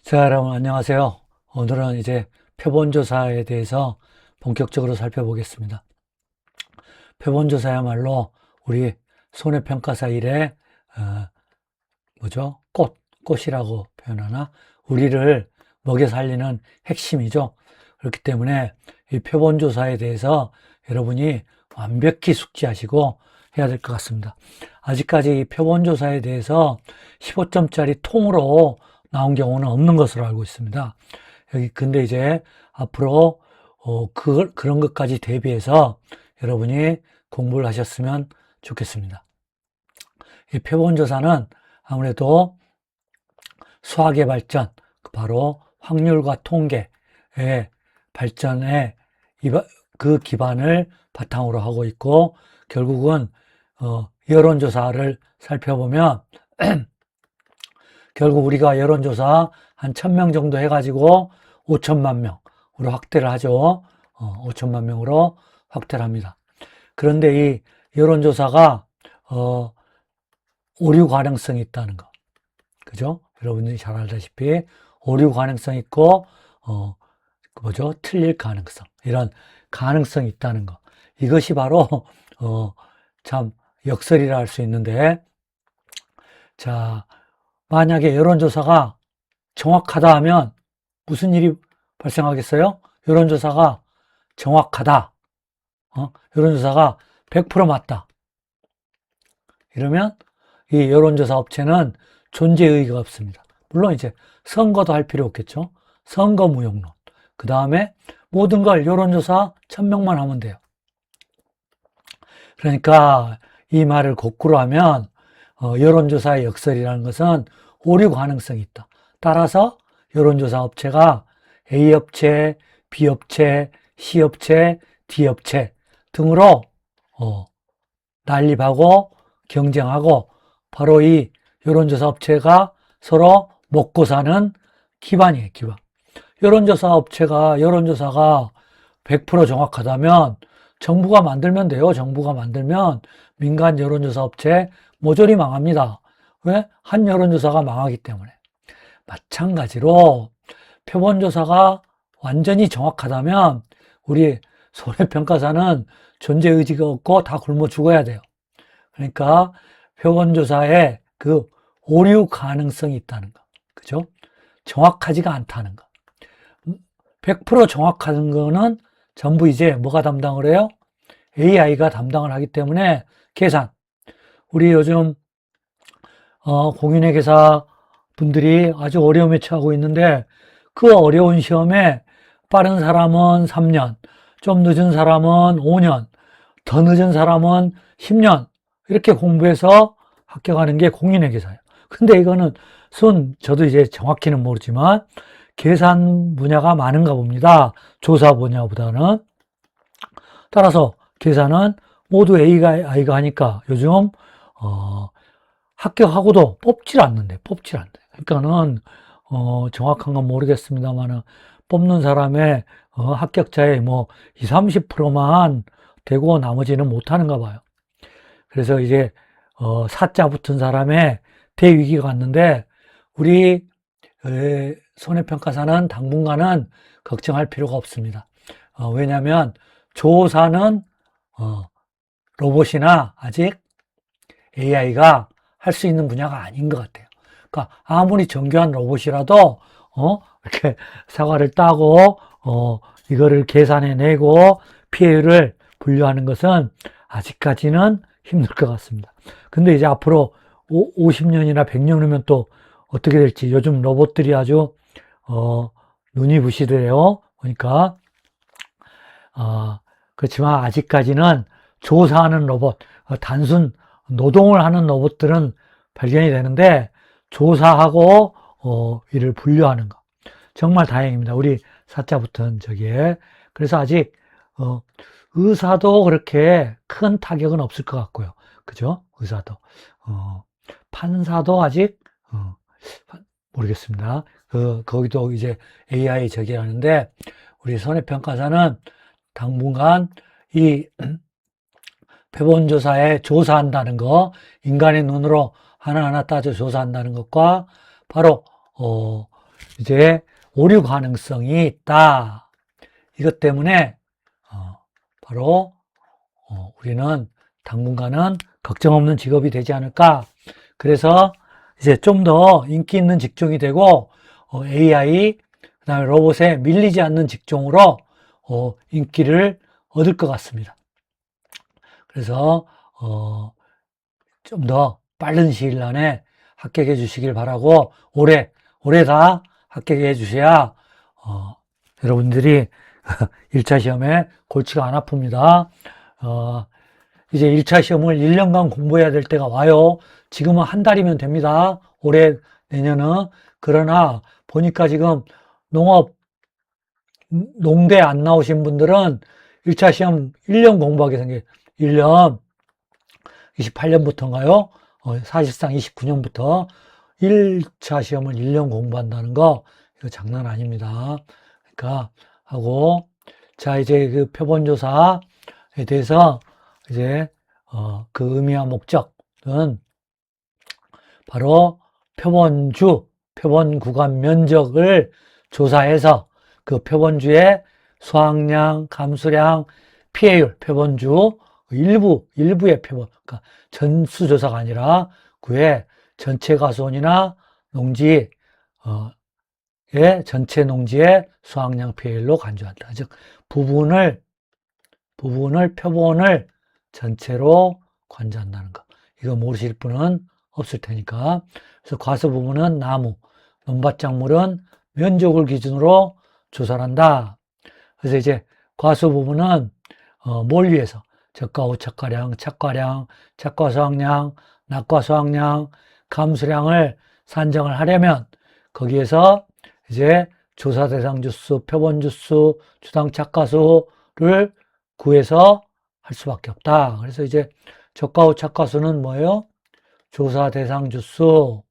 자, 여러분, 안녕하세요. 오늘은 이제 표본조사에 대해서 본격적으로 살펴보겠습니다. 표본조사야말로 우리 손해평가사 일의, 꽃이라고 표현하나? 우리를 먹여 살리는 핵심이죠. 그렇기 때문에 이 표본조사에 대해서 여러분이 완벽히 숙지하시고 해야 될 것 같습니다. 아직까지 이 표본조사에 대해서 15점짜리 통으로 나온 경우는 없는 것으로 알고 있습니다. 근데 이제 앞으로, 그런 것까지 대비해서 여러분이 공부를 하셨으면 좋겠습니다. 이 표본조사는 아무래도 수학의 발전, 바로 확률과 통계의 발전에 그 기반을 바탕으로 하고 있고, 결국은 여론조사를 살펴보면 결국 우리가 여론조사 한 1000명 정도 해가지고 5천만 명으로 확대를 하죠. 5천만 명으로 확대를 합니다. 그런데 이 여론조사가 오류 가능성이 있다는 거, 그죠? 여러분들이 잘 알다시피 오류 가능성이 있고 틀릴 가능성, 이런 가능성이 있다는 거, 이것이 바로 참 역설이라 할 수 있는데, 자, 만약에 여론조사가 정확하다 하면 무슨 일이 발생하겠어요? 여론조사가 정확하다. 여론조사가 100% 맞다. 이러면 이 여론조사 업체는 존재 의의가 없습니다. 물론 이제 선거도 할 필요 없겠죠. 선거 무용론. 그 다음에 모든 걸 여론조사 1000명만 하면 돼요. 그러니까 이 말을 거꾸로 하면 여론조사의 역설이라는 것은 오류 가능성이 있다. 따라서 여론조사 업체가 A업체, B업체, C업체, D업체 등으로 난립하고 경쟁하고, 바로 이 여론조사 업체가 서로 먹고 사는 기반이에요, 기반. 여론조사가 100% 정확하다면 정부가 만들면 돼요. 정부가 만들면 민간 여론조사 업체 모조리 망합니다. 왜? 한 여론조사가 망하기 때문에. 마찬가지로 표본조사가 완전히 정확하다면 우리 손해평가사는 존재 의지가 없고 다 굶어 죽어야 돼요. 그러니까 표본조사에 그 오류 가능성이 있다는 거, 그죠? 정확하지가 않다는 거. 100% 정확한 거는 전부 이제 뭐가 담당을 해요? AI가 담당을 하기 때문에 계산. 우리 요즘 공인회계사 분들이 아주 어려움에 처하고 있는데, 그 어려운 시험에 빠른 사람은 3년, 좀 늦은 사람은 5년, 더 늦은 사람은 10년 이렇게 공부해서 합격하는 게 공인회계사예요. 근데 이거는 저도 이제 정확히는 모르지만 계산 분야가 많은가 봅니다. 조사 분야보다는. 따라서 계산은 모두 AI가 하니까 요즘 합격하고도 뽑질 않는데. 그러니까는 정확한 건 모르겠습니다만은 뽑는 사람의 합격자의 뭐 20, 30%만 되고 나머지는 못하는가 봐요. 그래서 이제 사자 붙은 사람의 대위기가 왔는데, 우리 손해평가사는 당분간은 걱정할 필요가 없습니다. 왜냐하면 조사는 로봇이나 아직 AI가 할 수 있는 분야가 아닌 것 같아요. 그러니까 아무리 정교한 로봇이라도 이렇게 사과를 따고 이거를 계산해내고 피해를 분류하는 것은 아직까지는 힘들 것 같습니다. 근데 이제 앞으로 50년이나 100년 후면 또 어떻게 될지, 요즘 로봇들이 아주 눈이 부시더래요. 그러니까 그렇지만 아직까지는 조사하는 로봇, 단순 노동을 하는 로봇들은 발견이 되는데, 조사하고 이를 분류하는 거 정말 다행입니다. 우리 사자 붙은 저기에. 그래서 아직 의사도 그렇게 큰 타격은 없을 것 같고요. 그죠? 의사도. 판사도 아직 모르겠습니다. 거기도 이제 AI 저기 하는데, 우리 손해평가사는 당분간 이 표본조사에 조사한다는 거, 인간의 눈으로 하나하나 따져 조사한다는 것과 바로 이제 오류 가능성이 있다. 이것 때문에 바로 우리는 당분간은 걱정 없는 직업이 되지 않을까. 그래서 이제 좀 더 인기 있는 직종이 되고 AI, 그다음에 로봇에 밀리지 않는 직종으로 인기를 얻을 것 같습니다. 그래서 좀 더 빠른 시일 안에 합격해 주시길 바라고 올해 다 합격해 주셔야 여러분들이 1차 시험에 골치가 안 아픕니다. 이제 1차 시험을 1년간 공부해야 될 때가 와요. 지금은 한 달이면 됩니다. 올해, 내년은. 그러나 보니까 지금 농대 안 나오신 분들은 1차 시험 1년 공부하게 생겨요. 1년, 28년부터인가요? 사실상 29년부터 1차 시험을 1년 공부한다는 거, 이거 장난 아닙니다. 그러니까, 하고, 자, 이제 그 표본조사에 대해서 이제, 그 의미와 목적은 바로 표본 구간 면적을 조사해서 그 표본주의 수확량, 감수량, 피해율, 표본주 일부의 표본, 그러니까 전수조사가 아니라 그의 전체 가수원이나 농지, 의 전체 농지의 수확량 피해율로 간주한다. 즉, 표본을 전체로 관주한다는 거. 이거 모르실 분은 없을 테니까. 그래서 과수 부분은 나무, 논밭작물은 면적을 기준으로 조사를 한다. 그래서 이제 과수 부분은 뭘 위해서? 적과 우착과량, 착과량, 착과 수확량, 낙과 수확량, 감수량을 산정을 하려면 거기에서 이제 조사 대상 주수, 표본 주수, 주당 착과수를 구해서 할 수밖에 없다. 그래서 이제 적과 우착과수는 뭐예요? 조사 대상 주수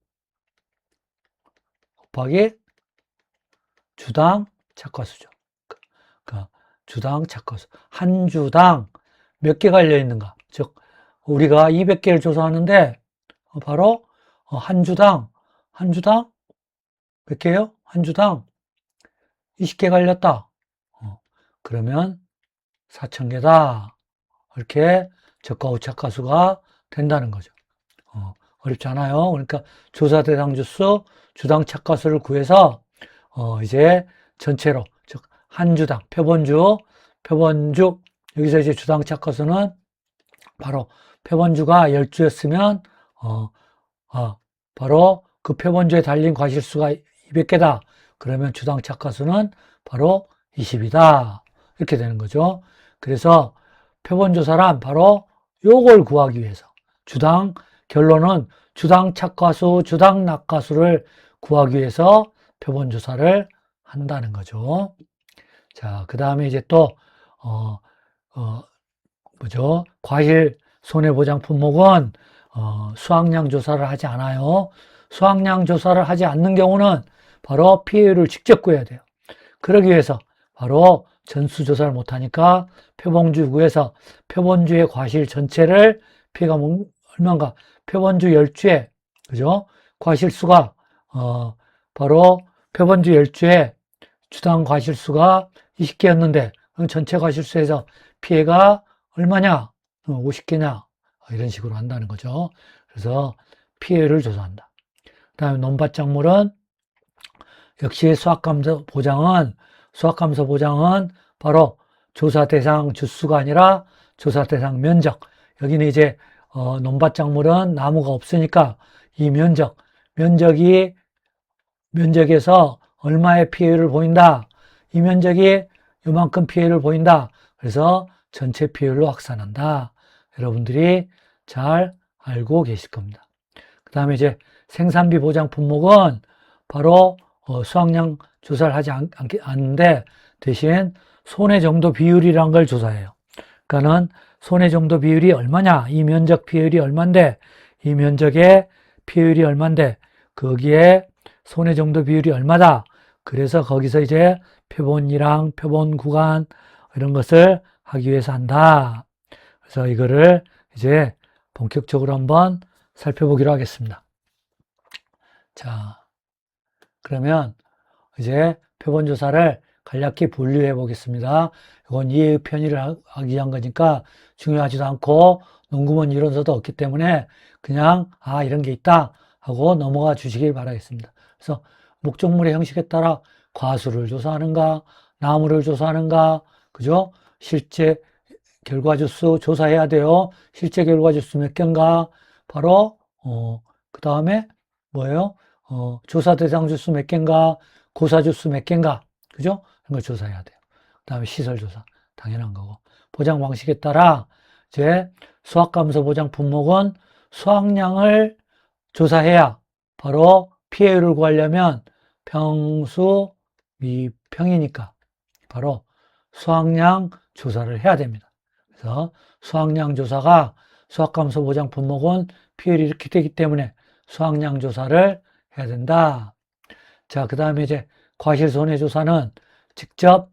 곱하기 주당 착과수죠. 그러니까 주당 착과수. 한 주당 몇 개 갈려 있는가? 즉 우리가 200개를 조사하는데 바로 한 주당 몇 개요? 한 주당 20개 갈렸다. 그러면 4,000개다. 이렇게 적과 우착과수가 된다는 거죠. 어렵지 않아요. 그러니까 조사 대상 주수, 주당 착과수를 구해서 이제 전체로 즉 한 주당 표본주 여기서 이제 주당 착과수는 바로 표본주가 10주였으면 바로 그 표본주에 달린 과실수가 200개다. 그러면 주당 착과수는 바로 20이다. 이렇게 되는 거죠. 그래서 표본조사란 바로 요걸 구하기 위해서 결론은 주당 착과수, 주당 낙과수를 구하기 위해서 표본조사를 한다는 거죠. 자, 그 다음에 이제 또 과실 손해보장 품목은 수확량 조사를 하지 않아요. 수확량 조사를 하지 않는 경우는 바로 피해율을 직접 구해야 돼요. 그러기 위해서 바로 전수조사를 못하니까 표본주 구해서 표본주의 과실 전체를 피해가 얼마인가? 표본주 10주에 그죠? 과실수가 바로 표본주 10주에 주당 과실수가 20개였는데 전체 과실수에서 피해가 얼마냐? 50개냐? 이런 식으로 한다는 거죠. 그래서 피해를 조사한다. 그 다음에 논밭작물은 역시 수확감소 보장은 바로 조사 대상 주수가 아니라 조사 대상 면적. 여기는 이제 논밭작물은 나무가 없으니까 이 면적에서 얼마의 피해를 보인다. 이 면적이 이만큼 피해를 보인다. 그래서 전체 피해율로 확산한다. 여러분들이 잘 알고 계실 겁니다. 그 다음에 이제 생산비 보장 품목은 바로 수확량 조사를 하지 않는데 대신 손해 정도 비율이란 걸 조사해요. 그러니까는 손해 정도 비율이 얼마냐? 이 면적 피해율이 얼만데 이 면적의 피해율이 얼만데 거기에 손해 정도 비율이 얼마다? 그래서 거기서 이제 표본이랑 표본 구간 이런 것을 하기 위해서 한다. 그래서 이거를 이제 본격적으로 한번 살펴보기로 하겠습니다. 자, 그러면 이제 표본조사를 간략히 분류해 보겠습니다. 이건 이해의 편의를 하기 위한 거니까 중요하지도 않고 논구문 이론서도 없기 때문에 그냥 이런 게 있다 하고 넘어가 주시길 바라겠습니다. 그래서 목적물의 형식에 따라 과수를 조사하는가, 나무를 조사하는가, 그죠? 실제 결과주수 조사해야 돼요. 실제 결과주수 몇 개인가? 바로 그 다음에 뭐예요? 조사 대상 주수 몇 개인가? 고사 주수 몇 개인가? 그죠? 이런 걸 조사해야 돼요. 그 다음에 시설 조사 당연한 거고, 보장 방식에 따라 이제 수학감소 보장 품목은 수확량을 조사해야 바로 피해율을 구하려면 평수 미평이니까 바로 수확량 조사를 해야 됩니다. 그래서 수확량 조사가 수학감소 보장 품목은 피해율이 이렇게 되기 때문에 수확량 조사를 해야 된다. 자, 그 다음에 이제 과실 손해 조사는 직접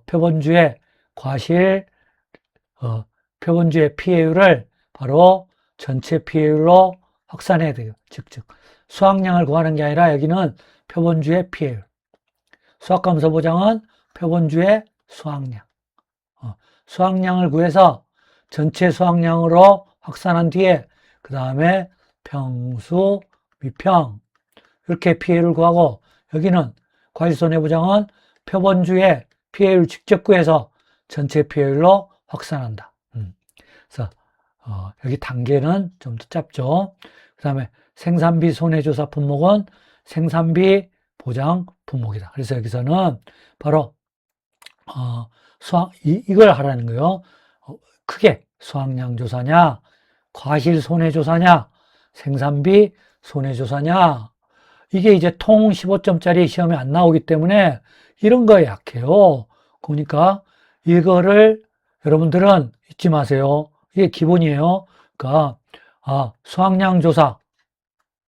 표본주의 과실 표본주의 피해율을 바로 전체 피해율로 확산해야 돼요. 즉 수확량을 구하는 게 아니라 여기는 표본주의 피해율. 수학감소 보장은 표본주의 수확량. 수확량을 구해서 전체 수확량으로 확산한 뒤에 그 다음에 평수, 미평 이렇게 피해를 구하고, 여기는 과실손해보장은 표본주의 피해율 직접 구해서 전체 피해율로 확산한다. 그래서 여기 단계는 좀 더 짧죠. 그 다음에 생산비 손해조사 품목은 생산비 보장 품목이다. 그래서 여기서는 바로 이걸 하라는 거예요. 크게 수확량 조사냐, 과실 손해조사냐, 생산비 손해조사냐. 이게 이제 통 15점짜리 시험에 안 나오기 때문에 이런 거에 약해요. 그러니까 이거를 여러분들은 잊지 마세요. 이게 기본이에요. 그러니까 수확량 조사,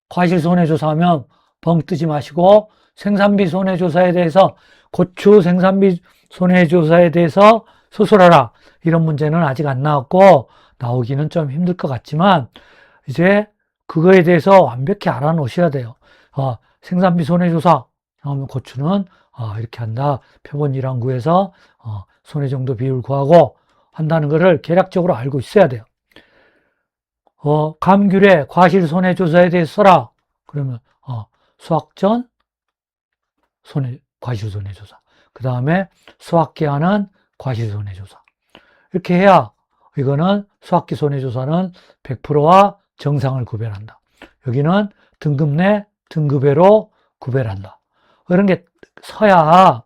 과실 손해조사 하면 벙 뜨지 마시고, 생산비 손해조사에 대해서 고추 생산비 손해조사에 대해서 소설하라. 이런 문제는 아직 안 나왔고 나오기는 좀 힘들 것 같지만 이제 그거에 대해서 완벽히 알아놓으셔야 돼요. 생산비 손해조사 나오면 고추는 이렇게 한다. 표본 1항 구해서 손해 정도 비율 구하고 한다는 것을 계략적으로 알고 있어야 돼요. 감귤의 과실 손해조사에 대해서 써라. 그러면 수확 전 과실 손해조사. 그 다음에 수확기 하는 과실 손해조사. 이렇게 해야 이거는 수확기 손해조사는 100%와 정상을 구별한다. 여기는 등급 내 등급외로 구별한다. 이런 게 서야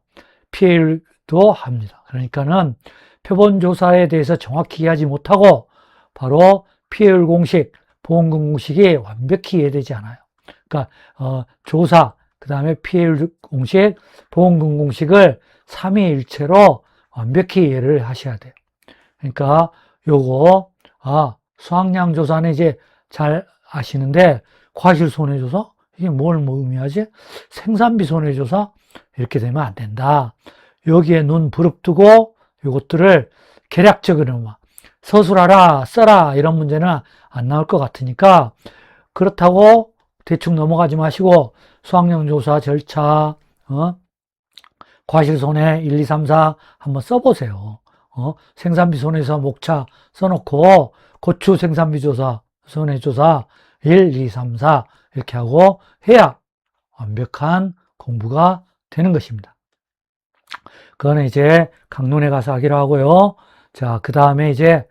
피해율도 합니다. 그러니까는 표본조사에 대해서 정확히 이해하지 못하고 바로 피해율 공식, 보험금 공식이 완벽히 이해되지 않아요. 그러니까 조사, 그 다음에 피해율 공식, 보험금 공식을 삼위일체로 완벽히 이해를 하셔야 돼요. 그러니까 요거 수확량 조사는 이제 잘 아시는데 과실 손해조사? 이게 뭘 의미하지? 생산비 손해조사? 이렇게 되면 안 된다. 여기에 눈 부릅뜨고 요것들을 계략적으로 서술하라, 써라 이런 문제는 안 나올 것 같으니까 그렇다고 대충 넘어가지 마시고 수확량 조사 절차, 과실 손해 1, 2, 3, 4 한번 써보세요. 생산비 손해조사 목차 써놓고 고추 생산비 조사, 손해조사 1, 2, 3, 4 이렇게 하고 해야 완벽한 공부가 되는 것입니다. 그거는 이제 강론에 가서 하기로 하고요. 자, 그 다음에 이제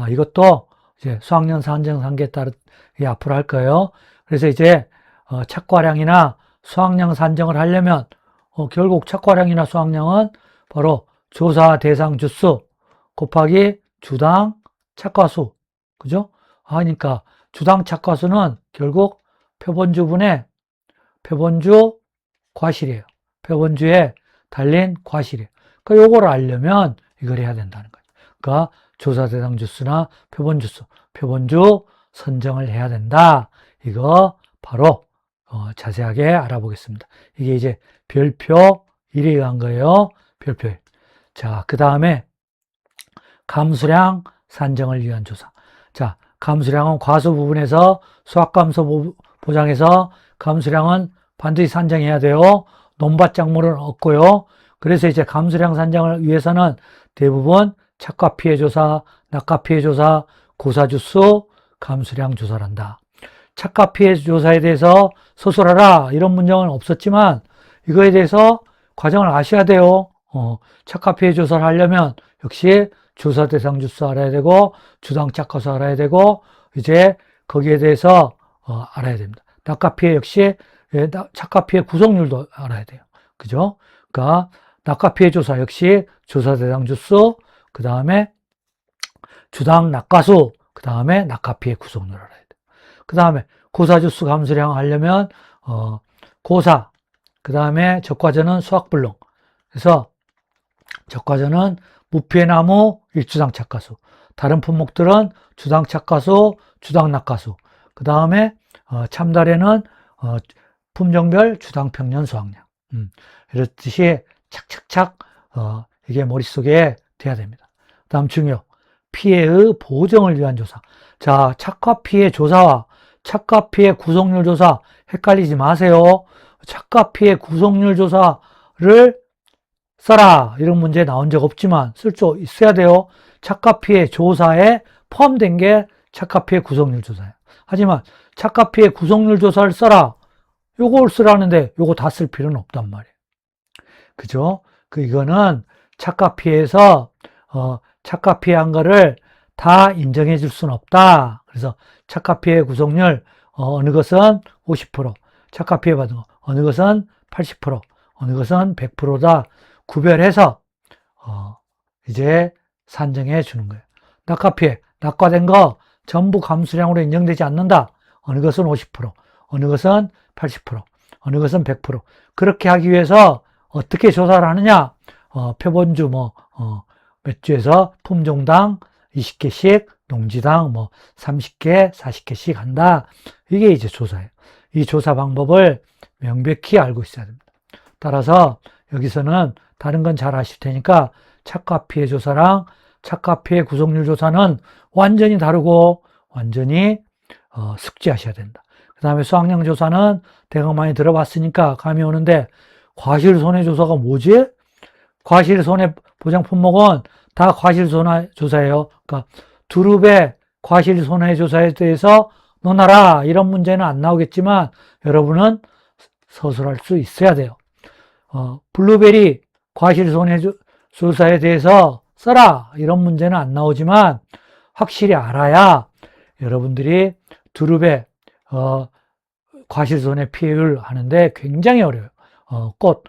이것도 이제 수학년 산정 단계에 따라 앞으로 할 거예요. 그래서 이제 착과량이나 수확량 산정을 하려면 결국 착과량이나 수확량은 바로 조사 대상 주수 곱하기 주당 착과수, 그죠? 그러니까 주당 착과수는 결국 표본주분의 표본주 과실이에요. 표본주에 달린 과실이에요. 그러니까 요거를 알려면 이걸 해야 된다는 거예요. 그러니까 조사 대상 주수나 표본주수, 표본주 선정을 해야 된다. 이거 바로 자세하게 알아보겠습니다. 이게 이제 별표 1에 의한 거예요. 별표 1. 자, 그 다음에 감수량 산정을 위한 조사. 자, 감수량은 과수 부분에서 수학감소 보장에서 감수량은 반드시 산정해야 돼요. 논밭작물은 없고요. 그래서 이제 감수량 산정을 위해서는 대부분 착과 피해 조사, 낙과 피해 조사, 고사주수, 감수량 조사를 한다. 착과 피해 조사에 대해서 서술하라 이런 문장은 없었지만 이거에 대해서 과정을 아셔야 돼요. 착과 피해 조사를 하려면 역시 조사 대상 주수 알아야 되고 주당 착과수 알아야 되고 이제 거기에 대해서 알아야 됩니다. 낙과 피해 역시 착과 피해 구성률도 알아야 돼요. 그죠? 그러니까 낙과 피해 조사 역시 조사 대상 주수, 그 다음에 주당 낙과수, 그 다음에 낙과 피해 구성률 알아야 돼요. 그 다음에 고사주수 감수량 하려면 고사, 그 다음에 적과전은 수학불능. 그래서 적과전은 무피해나무 일주당 착과수, 다른 품목들은 주당 착과수, 주당 낙과수. 그 다음에 참달에는 품종별 주당 평년 수확량. 이렇듯이 착착착 이게 머릿속에 돼야 됩니다. 다음 중요 피해의 보정을 위한 조사. 자, 착과 피해 조사와 착과 피해 구성률 조사 헷갈리지 마세요. 착과 피해 구성률 조사를 써라 이런 문제 나온 적 없지만 쓸 수 있어야 돼요. 착과 피해 조사에 포함된 게 착과 피해 구성률 조사예요. 하지만 착과 피해 구성률 조사를 써라 요걸 쓰라는데 요거 다 쓸 필요는 없단 말이에요. 그죠? 이거는 착과 피해에서 착과 피해한 거를 다 인정해 줄 수는 없다. 그래서 착과 피해 구성률 어느 것은 50%, 착과 피해 받은 거 어느 것은 80%, 어느 것은 100%다 구별해서 이제 산정해 주는 거예요. 낙과 피해, 낙과된 거 전부 감수량으로 인정되지 않는다. 어느 것은 50%, 어느 것은 80%, 어느 것은 100%. 그렇게 하기 위해서 어떻게 조사를 하느냐? 표본주 몇 주에서 품종당 20개씩, 농지당 30개, 40개씩 한다. 이게 이제 조사예요. 이 조사 방법을 명백히 알고 있어야 됩니다. 따라서 여기서는 다른 건 잘 아실 테니까 착과 피해 조사랑 착과 피해 구성률 조사는 완전히 다르고 완전히 숙지하셔야 된다. 그 다음에 수확량 조사는 대강 많이 들어봤으니까 감이 오는데 과실손해조사가 뭐지? 과실손해보장 품목은 다 과실손해조사예요. 그러니까 두릅의 과실손해조사에 대해서 논하라 이런 문제는 안 나오겠지만 여러분은 서술할 수 있어야 돼요. 블루베리 과실손해조사에 대해서 써라 이런 문제는 안 나오지만 확실히 알아야 여러분들이 두릅의 과실손해 피해율 하는데 굉장히 어려워요. 꽃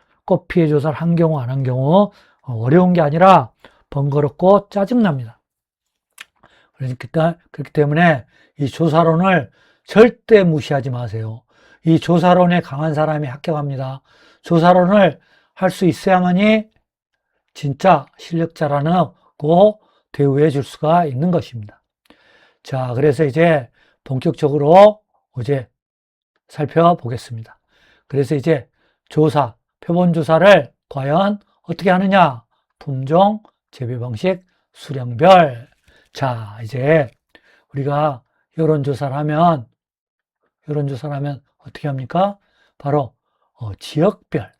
피해 조사를 한 경우 안 한 경우 어려운 게 아니라 번거롭고 짜증납니다. 그러니까 그렇기 때문에 이 조사론을 절대 무시하지 마세요. 이 조사론에 강한 사람이 합격합니다. 조사론을 할 수 있어야만이 진짜 실력자라고 대우해 줄 수가 있는 것입니다. 자, 그래서 이제 본격적으로 이제 살펴보겠습니다. 그래서 이제 조사, 표본조사를 과연 어떻게 하느냐? 품종, 재배 방식, 수량별. 자, 이제 우리가 여론조사를 하면 어떻게 합니까? 바로 지역별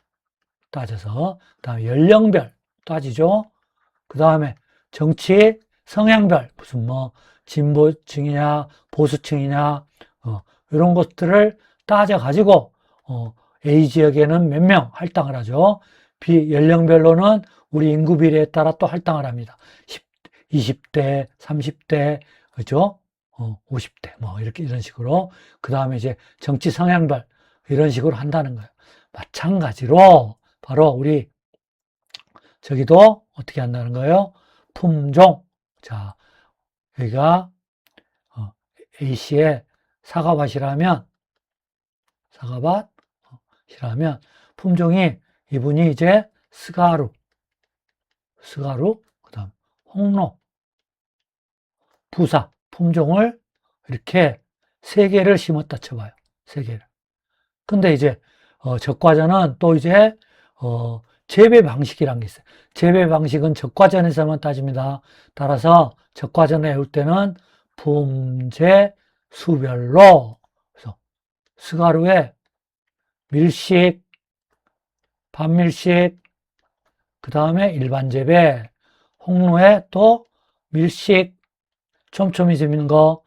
따져서, 그 다음에 연령별 따지죠. 그 다음에 정치 성향별, 무슨 진보층이냐 보수층이냐 이런 것들을 따져가지고 A 지역에는 몇 명 할당을 하죠. B 연령별로는 우리 인구 비례에 따라 또 할당을 합니다. 20대, 30대, 그죠? 50대, 이렇게, 이런 식으로. 그 다음에 이제 정치 성향별, 이런 식으로 한다는 거예요. 마찬가지로, 바로 우리, 저기도 어떻게 한다는 거예요? 품종. 자, 여기가, A씨의 사과밭이라면, 품종이 이분이 이제 스가루, 그 다음 홍로, 부사, 품종을 이렇게 3개를 심었다 쳐봐요. 3개를. 근데 이제, 적과전은 또 이제, 재배 방식이란 게 있어요. 재배 방식은 적과전에서만 따집니다. 따라서 적과전을 외울 때는 품재, 수별로, 그래서 스가루에 밀식, 반밀식, 그 다음에 일반 재배, 홍로에 또 밀식, 촘촘히 심는 거,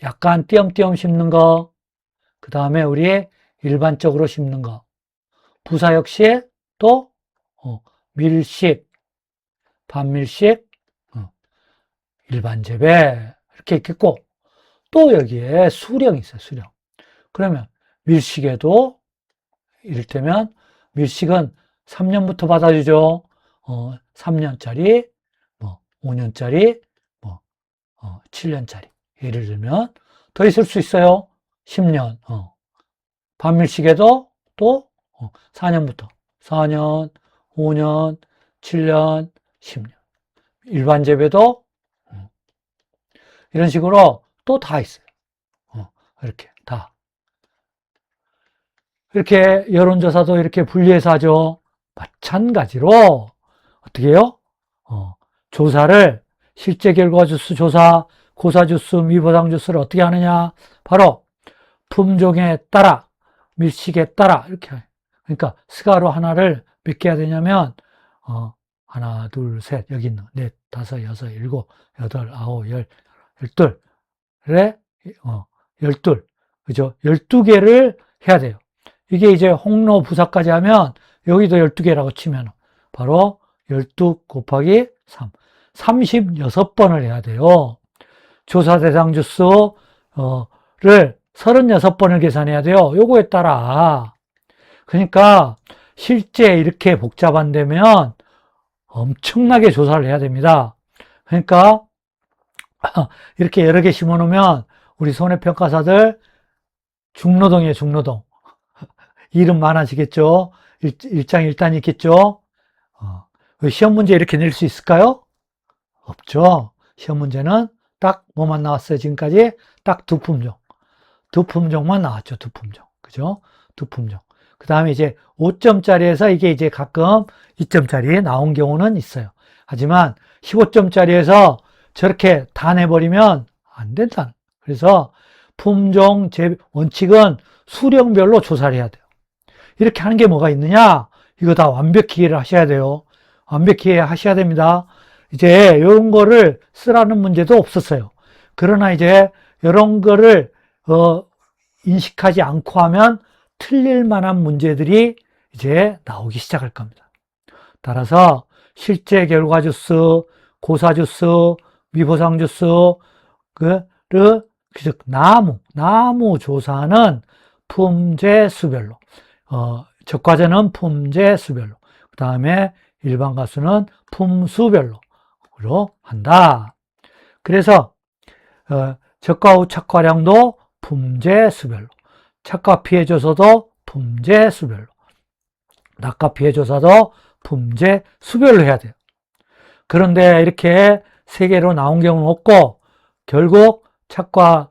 약간 띄엄띄엄 심는 거, 그 다음에 우리 일반적으로 심는 거. 부사 역시 또 밀식, 반밀식, 일반 재배 이렇게 있겠고, 또 여기에 수령이 있어요. 수령. 그러면 밀식에도 이를테면 밀식은 3년부터 받아주죠. 3년짜리, 5년짜리, 7년짜리. 예를 들면 더 있을 수 있어요. 10년. 반밀식에도 또 4년부터 4년, 5년, 7년, 10년. 일반 재배도 이런 식으로 또 다 있어요. 이렇게 다. 이렇게 여론조사도 이렇게 분리해서 하죠. 마찬가지로 어떻게 해요? 조사를 실제 결과 주수 조사, 고사 주수, 미보상 주수를 어떻게 하느냐? 바로 품종에 따라, 밀식에 따라 이렇게 해요. 그러니까 스가로 하나를 몇 개 해야 되냐면 하나, 둘, 셋, 여기 있는 넷, 다섯, 여섯, 일곱, 여덟, 아홉, 열, 열둘에 12, 그죠? 12개를 해야 돼요. 이게 이제 홍로 부사까지 하면 여기도 12개라고 치면 바로 12 곱하기 3, 36번을 해야 돼요. 조사 대상 주수를 36번을 계산해야 돼요. 요거에 따라. 그러니까 실제 이렇게 복잡한데면 엄청나게 조사를 해야 됩니다. 그러니까 이렇게 여러 개 심어 놓으면 우리 손해평가사들 중노동이에요, 중노동. 이름 많아지겠죠? 일장일단이 있겠죠? 시험 문제 이렇게 낼 수 있을까요? 없죠. 시험 문제는 딱 뭐만 나왔어요, 지금까지? 딱 두 품종. 두 품종만 나왔죠, 두 품종. 그죠? 두 품종. 그 다음에 이제 5점짜리에서 이게 이제 가끔 2점짜리 나온 경우는 있어요. 하지만 15점짜리에서 저렇게 다 내버리면 안 된다. 그래서 품종 원칙은 수령별로 조사를 해야 돼요. 이렇게 하는 게 뭐가 있느냐? 이거 다 완벽히 이해를 하셔야 돼요. 완벽히 하셔야 됩니다. 이제 이런 거를 쓰라는 문제도 없었어요. 그러나 이제 이런 거를 인식하지 않고 하면 틀릴 만한 문제들이 이제 나오기 시작할 겁니다. 따라서 실제 결과 주수, 고사 주수, 미보상 주수, 즉 나무 조사는 품제 수별로, 적과제는 품제 수별로, 그 다음에 일반 가수는 품수별로 한다. 그래서 적과 후 착과량도 품제 수별로, 착과 피해 조사도 품제 수별로, 낙과 피해 조사도 품제 수별로 해야 돼요. 그런데 이렇게 세 개로 나온 경우는 없고 결국 적과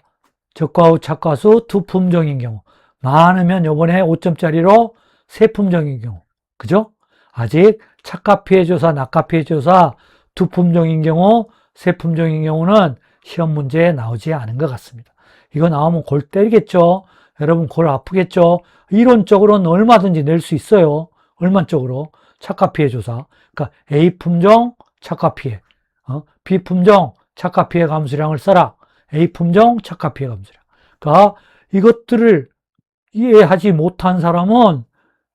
후 착과수 두 품종인 경우, 많으면 요번에 5점짜리로 세 품종인 경우, 그죠? 아직 착과 피해 조사, 낙과 피해 조사 두 품종인 경우, 세 품종인 경우는 시험 문제에 나오지 않은 것 같습니다. 이거 나오면 골 때리겠죠? 여러분 골 아프겠죠? 이론적으로는 얼마든지 낼 수 있어요. 얼마적으로? 착과 피해 조사. 그러니까 A 품종 착과 피해, B 품종 착과 피해 감수량을 써라. A 품종 착과 피해 감수량. 그러니까 이것들을 이해하지 못한 사람은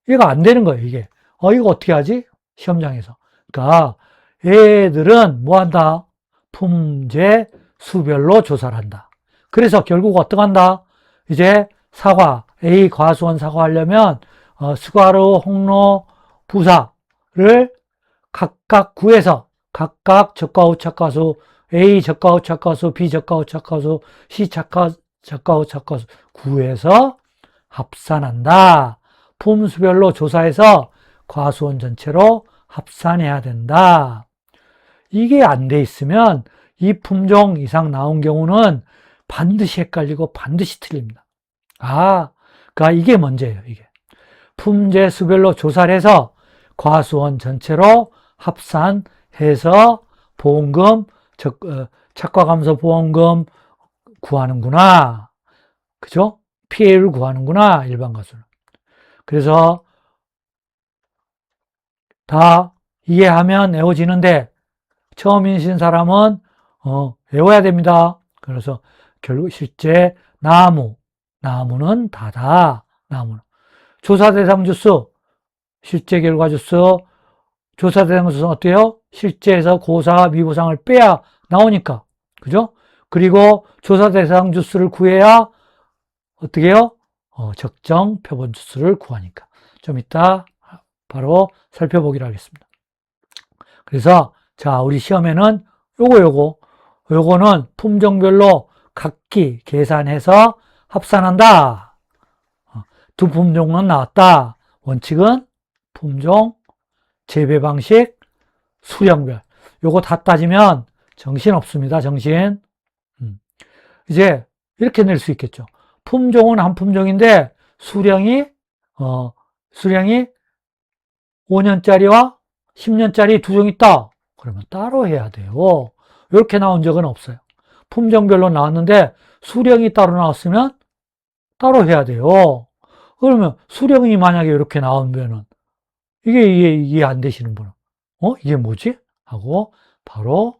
이해가 안 되는 거예요, 이게. 이거 어떻게 하지? 시험장에서. 그러니까 얘들은 뭐 한다? 품제 수별로 조사를 한다. 그래서 결국 어떻게 한다? 이제 사과, A 과수원 사과하려면 수가루, 홍로, 부사를 각각 구해서 각각 적과 후 착과수, A 적과 후 착과수, B 적과 후 착과수, C 적과 후 착과수 구해서 합산한다. 품수별로 조사해서 과수원 전체로 합산해야 된다. 이게 안 돼 있으면 이 품종 이상 나온 경우는 반드시 헷갈리고 반드시 틀립니다. 그러니까 이게 문제예요, 이게. 품제 수별로 조사를 해서 과수원 전체로 합산해서 보험금, 착과 감소 보험금 구하는구나. 그죠? 피해율 구하는구나, 일반 가수는. 그래서 다 이해하면 외워지는데 처음이신 사람은 외워야 됩니다. 그래서 결국 실제 나무는 다다. 나무는 조사 대상 주수, 실제 결과 주수, 조사 대상 주수는 어때요? 실제에서 고사, 미고상을 빼야 나오니까. 그죠? 그리고 조사 대상 주수를 구해야 어떻게 해요? 적정 표본 주수를 구하니까. 좀 이따 바로 살펴보기로 하겠습니다. 그래서 자, 우리 시험에는 요거는 품종별로 각기 계산해서 합산한다. 두 품종은 나왔다. 원칙은 품종, 재배 방식, 수령별. 요거 다 따지면 정신 없습니다. 정신. 이제 이렇게 낼 수 있겠죠. 품종은 한 품종인데 수령이 5년짜리와 10년짜리 두 종 있다. 그러면 따로 해야 돼요. 이렇게 나온 적은 없어요. 품종별로 나왔는데 수령이 따로 나왔으면 따로 해야 돼요. 그러면 수령이 만약에 이렇게 나오면은 이게 이해 안 되시는 분은 이게 뭐지? 하고 바로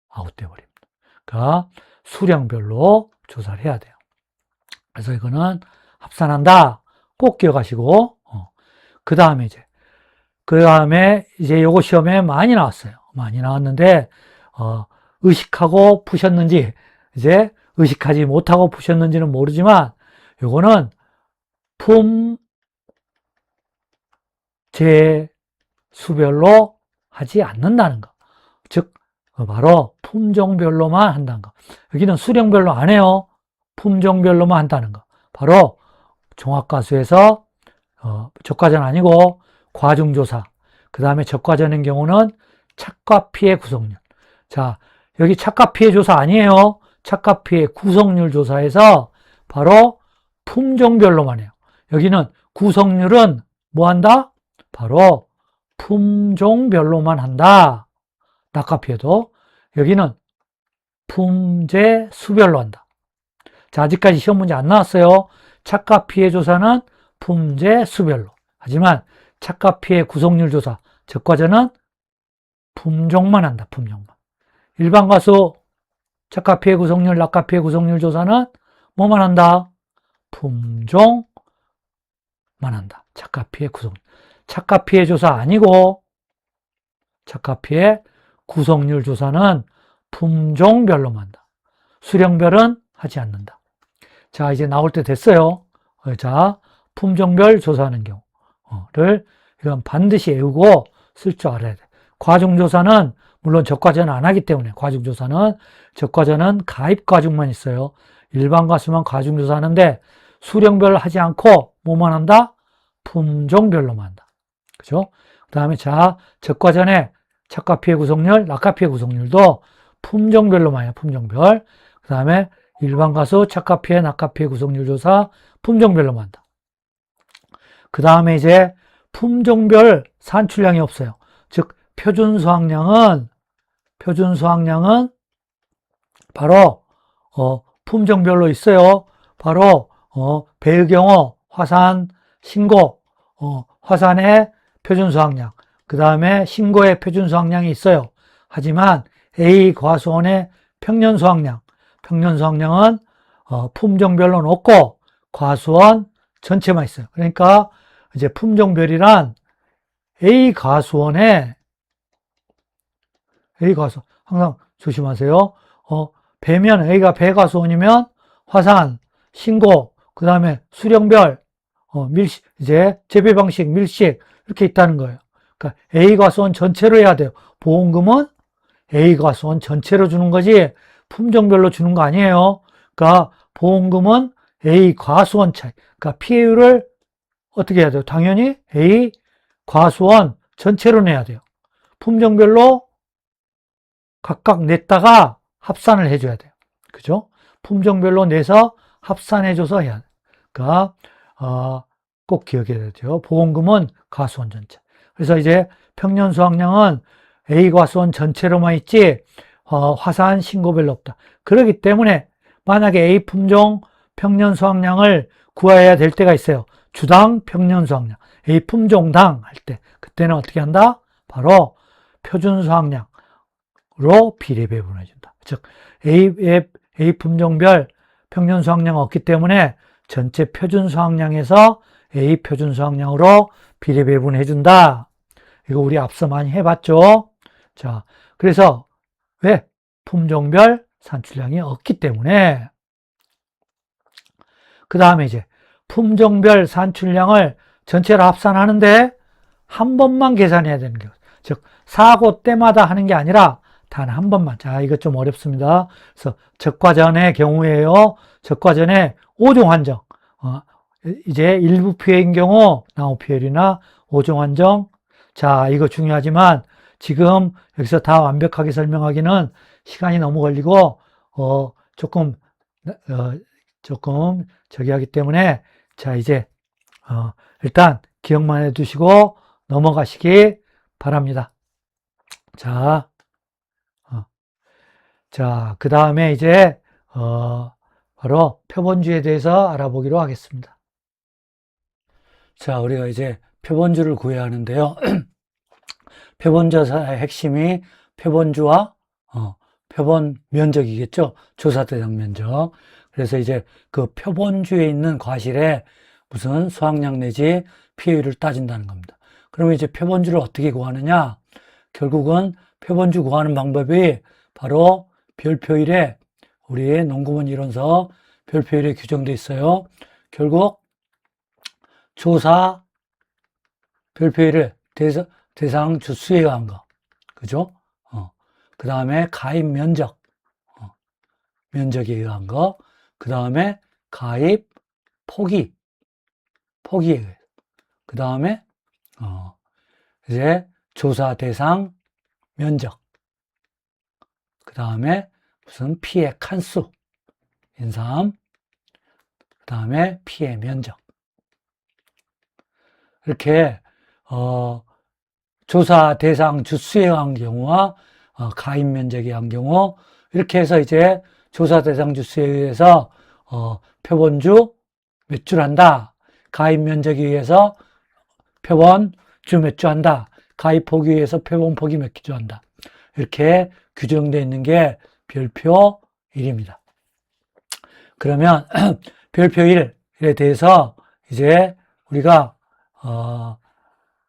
아웃돼 버립니다. 그러니까 수령별로 조사를 해야 돼요. 그래서 이거는 합산한다. 꼭 기억하시고 그 다음에 이제 요거 시험에 많이 나왔어요. 많이 나왔는데 의식하고 푸셨는지 이제 의식하지 못하고 푸셨는지는 모르지만 요거는 품제수별로 하지 않는다는 거. 즉 바로 품종별로만 한다는 거. 여기는 수령별로 안 해요. 품종별로만 한다는 거. 바로 종합과수에서 적과전 아니고 과중조사. 그 다음에 적과전인 경우는 착과 피해 구성률. 자, 여기 착과 피해 조사 아니에요. 착과 피해 구성률 조사에서 바로 품종별로만 해요. 여기는 구성률은 뭐 한다? 바로 품종별로만 한다. 낙과 피해도. 여기는 품제수별로 한다. 자, 아직까지 시험 문제 안 나왔어요. 착과 피해 조사는 품제수별로. 하지만 착과 피해 구성률 조사, 적과전은 품종만 한다. 품종만. 일반 과수 착과 피해 구성률, 낙과 피해 구성률 조사는 뭐만 한다? 품종만 한다. 착과 피해 구성률. 착과 피해 조사 아니고 착과 피해 구성률 조사는 품종별로만 한다. 수령별은 하지 않는다. 자, 이제 나올 때 됐어요. 자, 품종별 조사하는 경우를 이건 반드시 외우고 쓸 줄 알아야 돼. 과중조사는 물론 적과전은 안 하기 때문에 적과전은 가입 과중만 있어요. 일반 과수만 과중조사 하는데 수령별 하지 않고 뭐만 한다? 품종별로만 한다. 그죠? 그 다음에 자, 적과전에 착과 피해 구성률, 낙과 피해 구성률도 품종별로만 해요. 품종별. 그 다음에 일반 과수 착과 피해, 낙과 피해 구성률 조사 품종별로만 한다. 그 다음에 이제 품종별 산출량이 없어요. 즉 표준 수확량은 바로 품종별로 있어요. 바로 배의 경우 화산, 신고, 화산의 표준 수확량, 그 다음에 신고의 표준 수확량이 있어요. 하지만 A 과수원의 평년 수확량은 품종별로는 없고 과수원 전체만 있어요. 그러니까 이제 품종별이란 A 과수원 항상 조심하세요. 배면 A가 배과수원이면 화산, 신고, 그 다음에 수령별, 밀식, 이제 재배 방식, 밀식 이렇게 있다는 거예요. 그러니까 A 과수원 전체로 해야 돼요. 보험금은 A 과수원 전체로 주는 거지 품종별로 주는 거 아니에요. 그러니까 보험금은 A 과수원 차이. 그러니까 피해율을 어떻게 해야 돼요? 당연히 A 과수원 전체로 내야 돼요. 품종별로 각각 냈다가 합산을 해줘야 돼요. 그죠? 품종별로 내서 합산해줘서 해야 돼요. 그러니까 꼭 기억해야 되죠. 보험금은 과수원 전체. 그래서 이제 평년 수확량은 A 과수원 전체로만 있지 화산 신고별로 없다. 그렇기 때문에 만약에 A 품종 평년 수확량을 구해야 될 때가 있어요. 주당 평년 수확량, A 품종당 할 때, 그때 그때는 어떻게 한다? 바로 표준 수학량으로 비례 배분해준다. 즉 A 품종별 평균 수학량이 없기 때문에 전체 표준 수학량에서 A 표준 수학량으로 비례 배분해준다. 이거 우리 앞서 많이 해봤죠? 자, 그래서 왜? 품종별 산출량이 없기 때문에. 그 다음에 이제 품종별 산출량을 전체로 합산하는데 한 번만 계산해야 되는 거예요. 즉 사고 때마다 하는 게 아니라 단 한 번만. 자, 이거 좀 어렵습니다. 그래서 적과전의 경우에요. 적과전의 5종 환정. 이제 일부 피해인 경우 나우 피해율이나 5종 환정. 자, 이거 중요하지만 지금 여기서 다 완벽하게 설명하기는 시간이 너무 걸리고 조금 저기 하기 때문에 자, 이제 일단 기억만 해 두시고 넘어가시기 바랍니다. 자, 그 다음에 이제 바로 표본주에 대해서 알아보기로 하겠습니다. 자, 우리가 이제 표본주를 구해야 하는데요. 표본조사의 핵심이 표본주와 표본 면적이겠죠. 조사 대상 면적. 그래서 이제 그 표본주에 있는 과실에 무슨 수학량 내지 피해율을 따진다는 겁니다. 그러면 이제 표본주를 어떻게 구하느냐? 결국은 표본주 구하는 방법이 바로 별표율에 우리 농구문 이론서 별표율에 규정되어 있어요. 결국 조사 별표율을 대상 주수에 의한 거. 그죠? 그 다음에 가입 면적. 면적에 의한 거. 그 다음에 가입 포기에 의해. 그 다음에, 이제 조사 대상 면적. 그 다음에 무슨 피해 칸수. 인삼. 그 다음에 피해 면적. 이렇게, 조사 대상 주수에 의한 경우와 가입 면적에 의한 경우 이렇게 해서 이제 조사 대상 주수에 의해서 표본주 몇 줄 한다. 가입 면적에 의해서 표본주 몇 주 한다. 가입 폭에 의해서 표본 폭이 몇 주 한다. 이렇게 규정되어 있는 게 별표 1입니다. 그러면 별표 1에 대해서 이제 우리가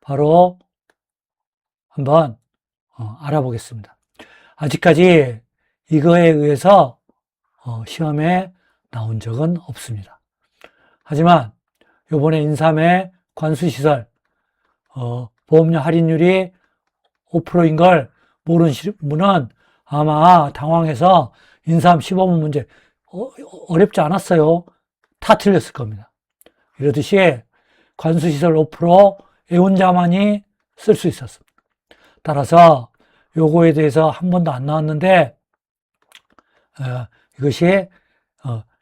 바로 한번 알아보겠습니다. 아직까지 이거에 의해서 시험에 나온 적은 없습니다. 하지만 요번에 인삼의 관수시설 보험료 할인율이 5%인 걸 모르는 분은 아마 당황해서 인삼 시범 문제 어렵지 않았어요. 다 틀렸을 겁니다. 이러듯이 관수시설 5% 애운자만이 쓸 수 있었습니다. 따라서 요거에 대해서 한 번도 안 나왔는데 이것이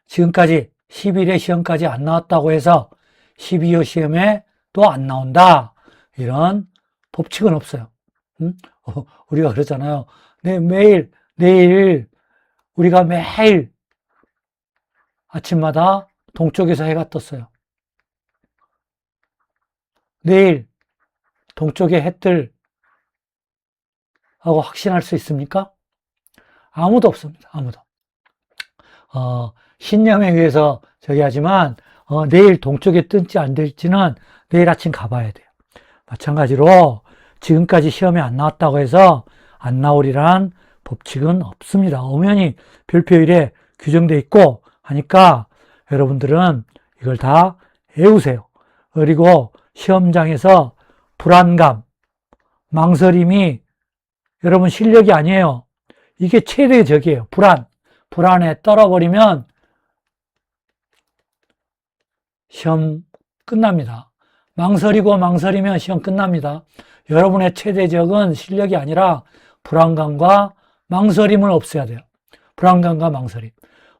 지금까지 11회 시험까지 안 나왔다고 해서 12호 시험에 또 안 나온다. 이런 법칙은 없어요. 우리가 그러잖아요. 내일 우리가 매일 아침마다 동쪽에서 해가 떴어요. 내일 동쪽에 해 뜰 하고 확신할 수 있습니까? 아무도 없습니다. 아무도. 신념에 의해서 저기 하지만 내일 동쪽에 뜰지 안 될지는 내일 아침 가봐야 돼요. 마찬가지로 지금까지 시험에 안 나왔다고 해서 안 나오리란 법칙은 없습니다. 엄연히 별표율에 규정되어 있고 하니까 여러분들은 이걸 다 외우세요. 그리고 시험장에서 불안감, 망설임이 여러분 실력이 아니에요. 이게 최대의 적이에요. 불안에 떨어버리면 시험 끝납니다. 망설이면 시험 끝납니다. 여러분의 최대적은 실력이 아니라 불안감과 망설임을 없애야 돼요. 불안감과 망설임.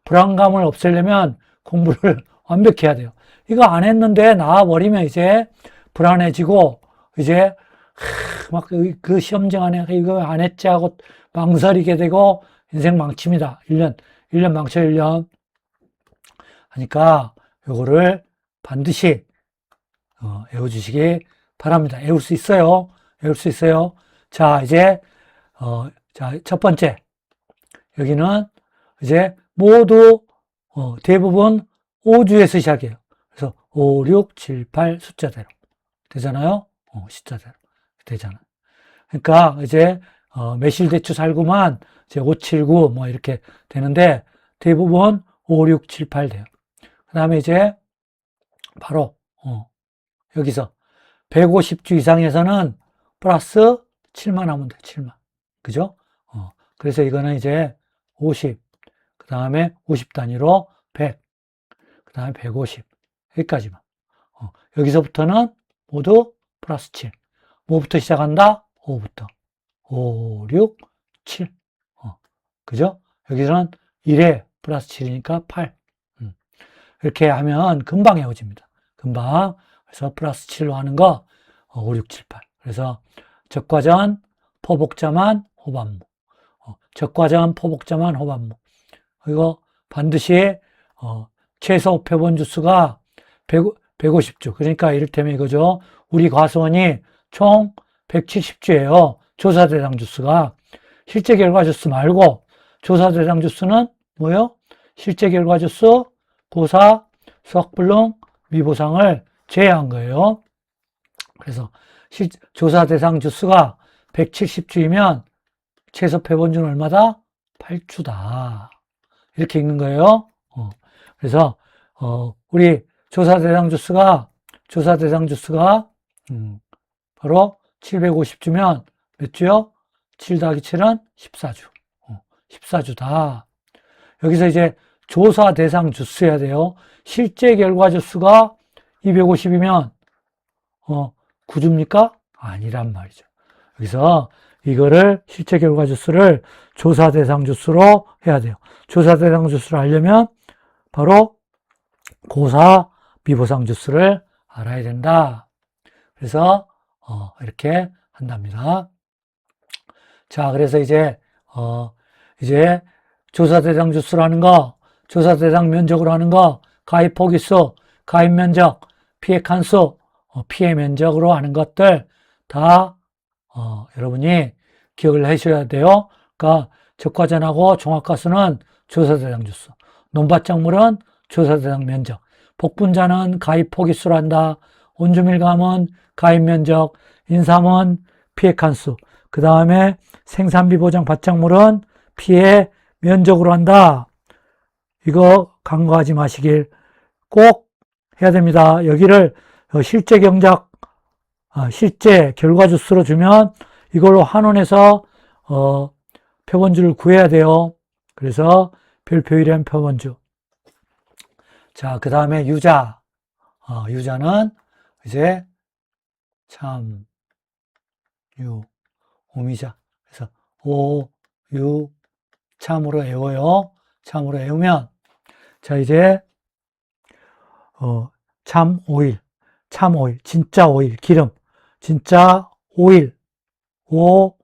불안감을 없애려면 공부를 완벽히 해야 돼요. 이거 안 했는데 나와버리면 이제 불안해지고 이제 막 그 시험장 안에 이거 안 했지 하고 망설이게 되고 인생 망칩니다. 1년 망쳐 1년. 하니까 요거를 반드시 외워주시기 바랍니다. 외울 수 있어요. 외울 수 있어요? 자, 이제, 자, 첫 번째. 여기는 이제 모두, 대부분 5주에서 시작해요. 그래서 5, 6, 7, 8 숫자대로. 되잖아요? 숫자대로. 되잖아요. 그러니까 이제, 매실, 대추, 살구만 이제 5, 7, 9 뭐 이렇게 되는데 대부분 5, 6, 7, 8 돼요. 그 다음에 이제 바로, 여기서 150주 이상에서는 플러스 7만 하면 돼, 7만. 그죠? 그래서 이거는 이제 50, 그 다음에 50 단위로 100, 그 다음에 150, 여기까지만. 여기서부터는 모두 플러스 7. 뭐부터 시작한다? 5부터. 5, 6, 7. 그죠? 여기서는 1에 플러스 7이니까 8. 이렇게 하면 금방 외워집니다. 금방. 그래서 플러스 7로 하는 거 5, 6, 7, 8. 그래서 적과전, 포복자만, 호반무. 적과전, 포복자만, 호반무. 이거 반드시 최소 표본 주수가 150주. 그러니까 이를테면 이거죠. 우리 과수원이 총 170주예요. 조사 대상 주수가. 실제 결과 주수 말고 조사 대상 주수는 뭐요? 실제 결과 주수, 고사, 수학불능, 미보상을 제외한 거예요. 그래서 조사 대상 주수가 170주이면 최소 표본주는 얼마다? 8주다. 이렇게 읽는 거예요. 그래서 우리 조사 대상 주수가 바로 750주면 몇 주요? 7 더하기 7은 14주. 14주다. 여기서 이제 조사 대상 주수 해야 돼요. 실제 결과 주수가 250이면 9주입니까? 아니란 말이죠. 여기서 이거를 실제 결과 주수를 조사 대상 주수로 해야 돼요. 조사 대상 주수를 하려면 바로 고사 미보상 주수를 알아야 된다. 그래서 이렇게 한답니다. 자, 그래서 이제 조사 대상 주수라는 거, 조사 대상 면적으로 하는 거, 가입 포기수, 가입 면적, 피해 칸수, 피해 면적으로 하는 것들 다 여러분이 기억을 하셔야 돼요. 그러니까 적과전하고 종합과수는 조사 대상 주수, 논밭작물은 조사 대상 면적, 복분자는 가입 포기수로 한다. 온주밀감은 가입 면적, 인삼은 피해 칸수, 그 다음에 생산비 보장 밭작물은 피해 면적으로 한다. 이거 간과하지 마시길 꼭 해야 됩니다. 여기를 실제 경작, 실제 결과 주수로 주면 이걸로 한원에서 표본주를 구해야 돼요. 그래서 별표 1엔 표본주. 자, 그 다음에 유자. 유자는 이제 참, 유, 오미자. 그래서 오, 유, 참으로 외워요. 참으로 외우면 자, 이제 참 오일, 진짜 오일, 기름, 진짜 오일, 오,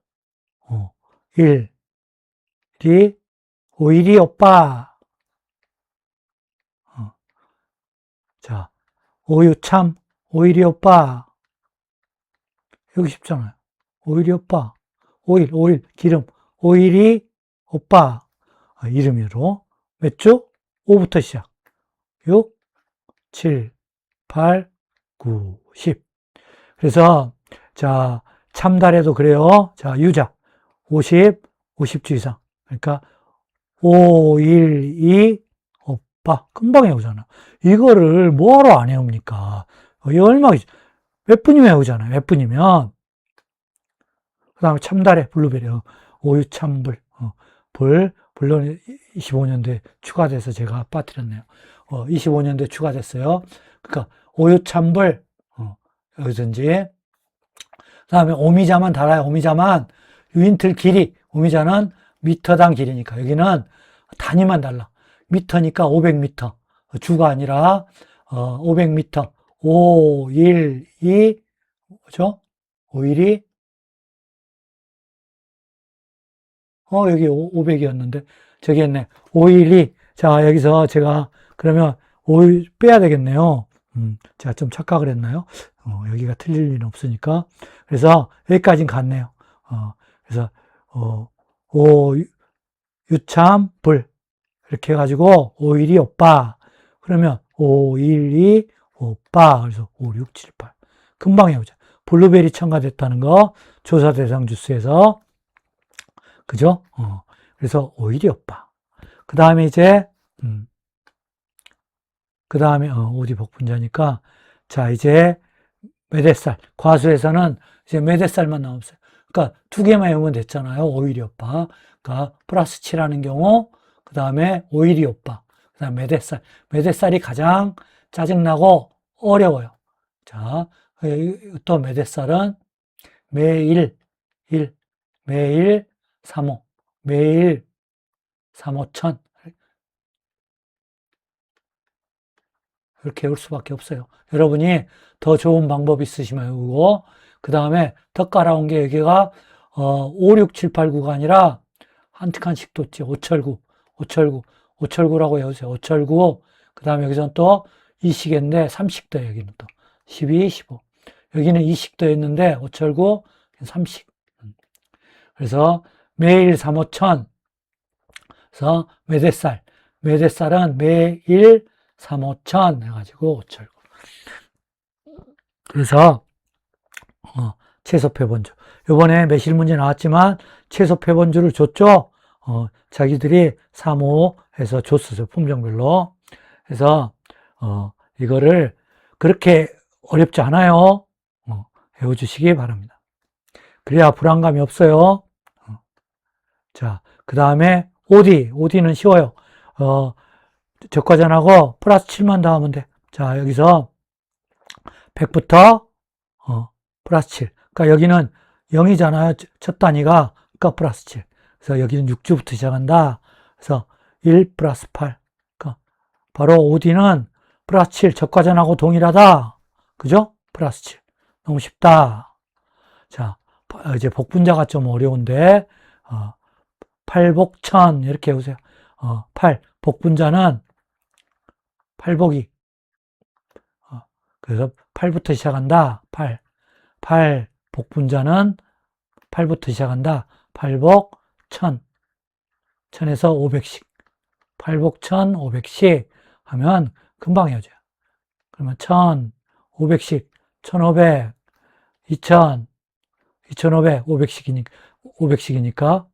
1, 이, 오일이 오빠. 자, 오유 참, 오일이 오빠. 여기 쉽잖아요. 오일이 오빠. 오일, 기름, 오일이 오빠. 이름으로 몇 주? 5부터 시작. 6, 7, 8, 9, 10. 그래서, 자, 참달에도 그래요. 자, 유자. 50주 이상. 그러니까, 5, 1, 2, 오빠. 금방 외우잖아. 이거를 뭐하러 안 외웁니까? 이 얼마, 몇 분이면 외우잖아요. 몇 분이면. 그 다음에 참달에, 블루베리. 오유 참불. 물론 25년도에 추가돼서 제가 빠뜨렸네요. 25년도에 추가됐어요. 그러니까 오유 참불. 여기든지. 그 다음에 오미자만 달아요. 오미자만. 유인틀 길이. 오미자는 미터당 길이니까. 여기는 단위만 달라. 미터니까 500미터. 주가 아니라, 500미터. 5, 1, 2, 뭐죠? 5, 1이, 여기 500이었는데, 저기 했네. 5, 1, 2. 자, 여기서 제가, 그러면 5 빼야 되겠네요. 제가 좀 착각을 했나요? 여기가 틀릴 일은 없으니까. 그래서 여기까지는 갔네요. 그래서, 오, 유참, 불. 이렇게 해가지고, 512 오빠. 그러면, 512 오빠. 그래서 5, 6, 7, 8. 금방 해오죠. 블루베리 첨가됐다는 거, 조사 대상 주스에서. 그죠? 그래서 512 오빠. 그 다음에 이제, 그 다음에, 오디 복분자니까, 자, 이제, 메데살. 과수에서는 이제 메데살만 나왔어요. 그러니까 두 개만 외우면 됐잖아요. 512 오빠. 그러니까 플러스 7하는 경우, 그 다음에 512 오빠. 그 다음에 메데살. 메데살이 가장 짜증나고 어려워요. 자, 또 메데살은 매일, 매일 3호, 매일 3호천. 이렇게 외울 수밖에 없어요. 여러분이 더 좋은 방법 있으시면 외우고, 그 다음에 더 깔아온 게 여기가, 5, 6, 7, 8, 9가 아니라, 한 칸씩 뒀지. 5철구, 5철구, 5철구라고 외우세요. 5철구. 그 다음에 여기서는 또 2식인데, 3식 더 여기는 또. 12, 15. 여기는 2식 더 했는데, 5철구, 3식. 그래서 매일 3호천. 그래서 메데살. 메데살은 매일 3호천 해가지고 5철구. 그래서 채소 표본주. 요번에 매실 문제 나왔지만 채소 표본주를 줬죠. 자기들이 3호 해서 줬었어요. 품종별로. 그래서 이거를 그렇게 어렵지 않아요. 외워주시기 바랍니다. 그래야 불안감이 없어요. 자, 그 다음에 OD는 쉬워요. 적과전하고 플러스 7만 더하면 돼. 자, 여기서 100부터 플러스 7. 그러니까 여기는 0이잖아요. 첫 단위가. 그러니까 플러스 7. 그래서 여기는 6주부터 시작한다. 그래서 1 플러스 8. 그러니까 바로 OD는 플러스 7. 적과전하고 동일하다. 그죠? 플러스 7. 너무 쉽다. 자, 이제 복분자가 좀 어려운데, 8복천. 이렇게 해보세요. 8. 복분자는 8복이. 그래서 8부터 시작한다. 8 복분자는 8부터 시작한다. 8복 1000. 1000에서 500씩. 8복 1000, 500씩 하면 금방 헤어져요. 그러면 1000, 500씩, 1500, 2000, 2500, 500씩이니까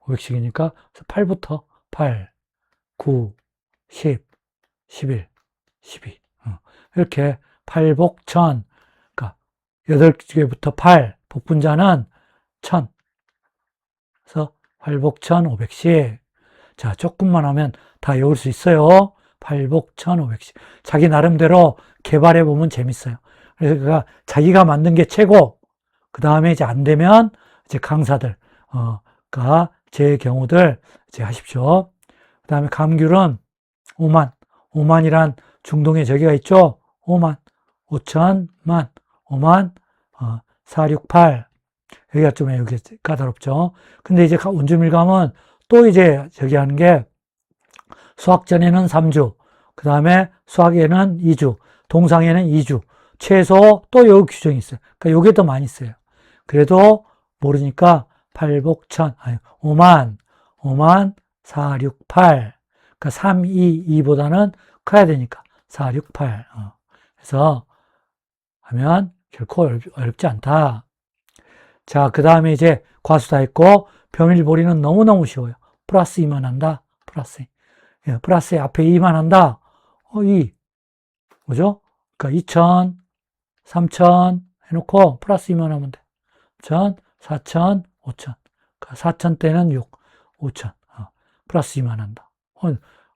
500씩이니까 8부터 8, 9, 10, 11, 12. 이렇게 8복 1000. 그러니까 8개부터 8. 복분자는 1000. 그래서 8복 1500씩. 자, 조금만 하면 다 외울 수 있어요. 8복 1500씩. 자기 나름대로 개발해 보면 재밌어요. 그러니까 자기가 만든 게 최고. 그 다음에 이제 안 되면 이제 강사들, 제 경우들 이제 하십시오. 그 다음에 감귤은 5만. 5만이란 중동에 저기가 있죠? 5만, 5천만, 5만, 468. 여기가 좀 여기 까다롭죠? 근데 이제 운주밀감은 또 이제 저기 하는 게 수학전에는 3주, 그 다음에 수학에는 2주, 동상에는 2주, 최소 또 여기 규정이 있어요. 그러니까 요게 더 많이 써요. 그래도 모르니까 8복천, 아니, 5만, 468. 그러니까 3, 2, 2보다는 커야 되니까 4, 6, 8. 그래서 하면 결코 어렵지 않다. 자, 그 다음에 이제 과수 다 했고 병일보리는 너무너무 쉬워요. 플러스 2만 한다. 플러스 2. 예, 플러스 앞에 2만 한다. 2. 뭐죠? 그러니까 2000, 3000 해놓고 플러스 2만 하면 돼. 1000, 4000, 5000. 그러니까 4000 때는 6, 5000. 플러스 2만 한다.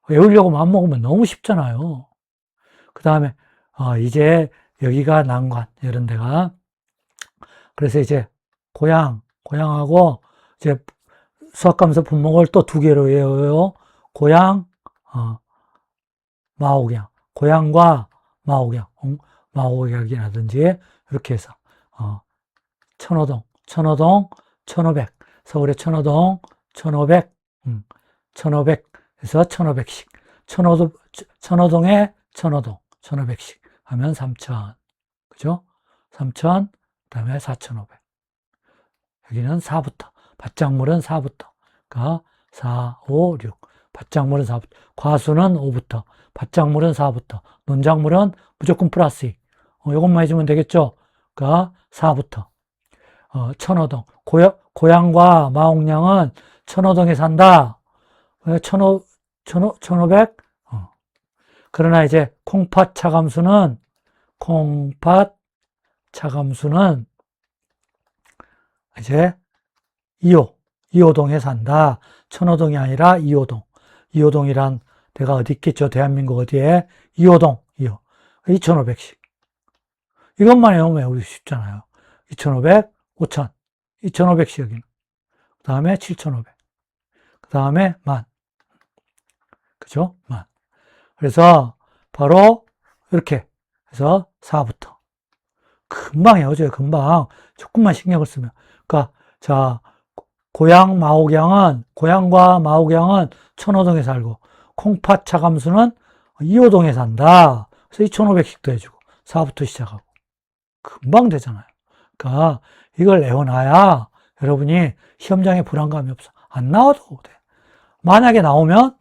외우려고 마음먹으면 너무 쉽잖아요. 그 다음에, 이제 여기가 난관, 이런 데가. 그래서 이제 고향하고 이제 수학하면서 분목을 또 두 개로 외워요. 고향, 마오경. 고향과 마오경. 마오경이라든지, 이렇게 해서, 천호동, 1500. 서울의 천호동, 1500, 1500에서 1500씩. 천호동에 천호동 1500씩 하면 3000. 그죠? 3000, 그 다음에 4500. 여기는 4부터. 밭작물은 4부터. 그러니까 4, 5, 6. 밭작물은 4부터. 과수는 5부터. 밭작물은 4부터. 논작물은 무조건 플러스 2. 요것만 해주면 되겠죠? 그러니까 4부터. 천호동. 고향과 마옥량은 천호동에 산다. 1500? 그러나 이제 콩팥 차감수는 이제 2호동에 산다. 천호동이 아니라 2호동. 2호동이란 데가 어디 있겠죠? 대한민국 어디에? 2호동, 2호. 2500씩. 이것만 외우면 외우기 쉽잖아요. 2500, 5000. 2500씩 여기는. 그 다음에 7500. 그 다음에 10,000. 그죠? 10,000. 그래서 바로 이렇게 해서 4부터. 금방 외워져요, 금방. 조금만 신경을 쓰면. 그러니까, 자, 고향과 마옥양은 천호동에 살고, 콩팥 차감수는 2호동에 산다. 그래서 2500씩도 해주고, 4부터 시작하고. 금방 되잖아요. 그러니까, 이걸 외워놔야 여러분이 시험장에 불안감이 없어. 안 나와도 돼. 만약에 나오면,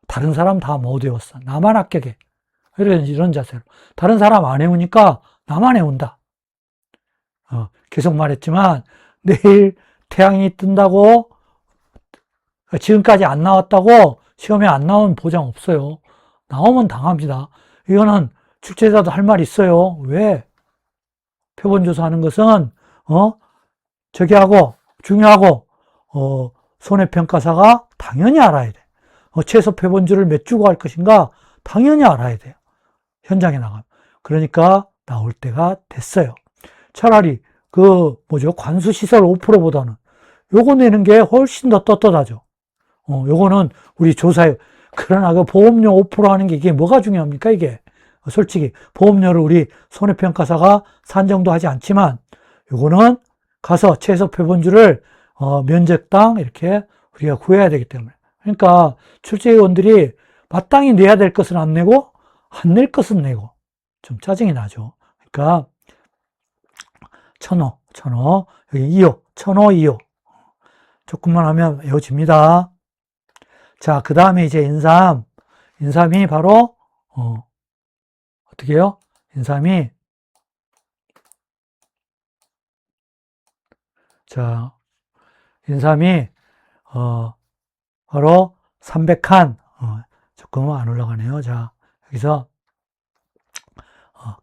다른 사람 다 못 외웠어. 나만 합격해. 이런 자세로. 다른 사람 안 외우니까 나만 외운다. 계속 말했지만, 내일 태양이 뜬다고, 지금까지 안 나왔다고 시험에 안 나오면 보장 없어요. 나오면 당합니다. 이거는 출제자도 할 말 있어요. 왜? 표본조사하는 것은, 중요하고, 손해평가사가 당연히 알아야 돼. 최소 표본주를 몇 주고 할 것인가 당연히 알아야 돼요. 현장에 나가면. 그러니까 나올 때가 됐어요. 차라리 관수시설 5%보다는 요거 내는 게 훨씬 더 떳떳하죠. 요거는 우리 조사에, 그러나 그 보험료 5% 하는 게 이게 뭐가 중요합니까, 이게? 솔직히, 보험료를 우리 손해평가사가 산정도 하지 않지만, 요거는 가서 최소 표본주를, 면적당 이렇게 우리가 구해야 되기 때문에. 그러니까 출제위원들이 마땅히 내야 될 것은 안 내고, 안 낼 것은 내고, 좀 짜증이 나죠. 그러니까, 천호, 여기 2호, 천호, 2호. 조금만 하면 외워집니다. 자, 그 다음에 이제 인삼이 바로, 어떻게 해요? 인삼이, 바로 300칸, 조금 안 올라가네요. 자, 여기서,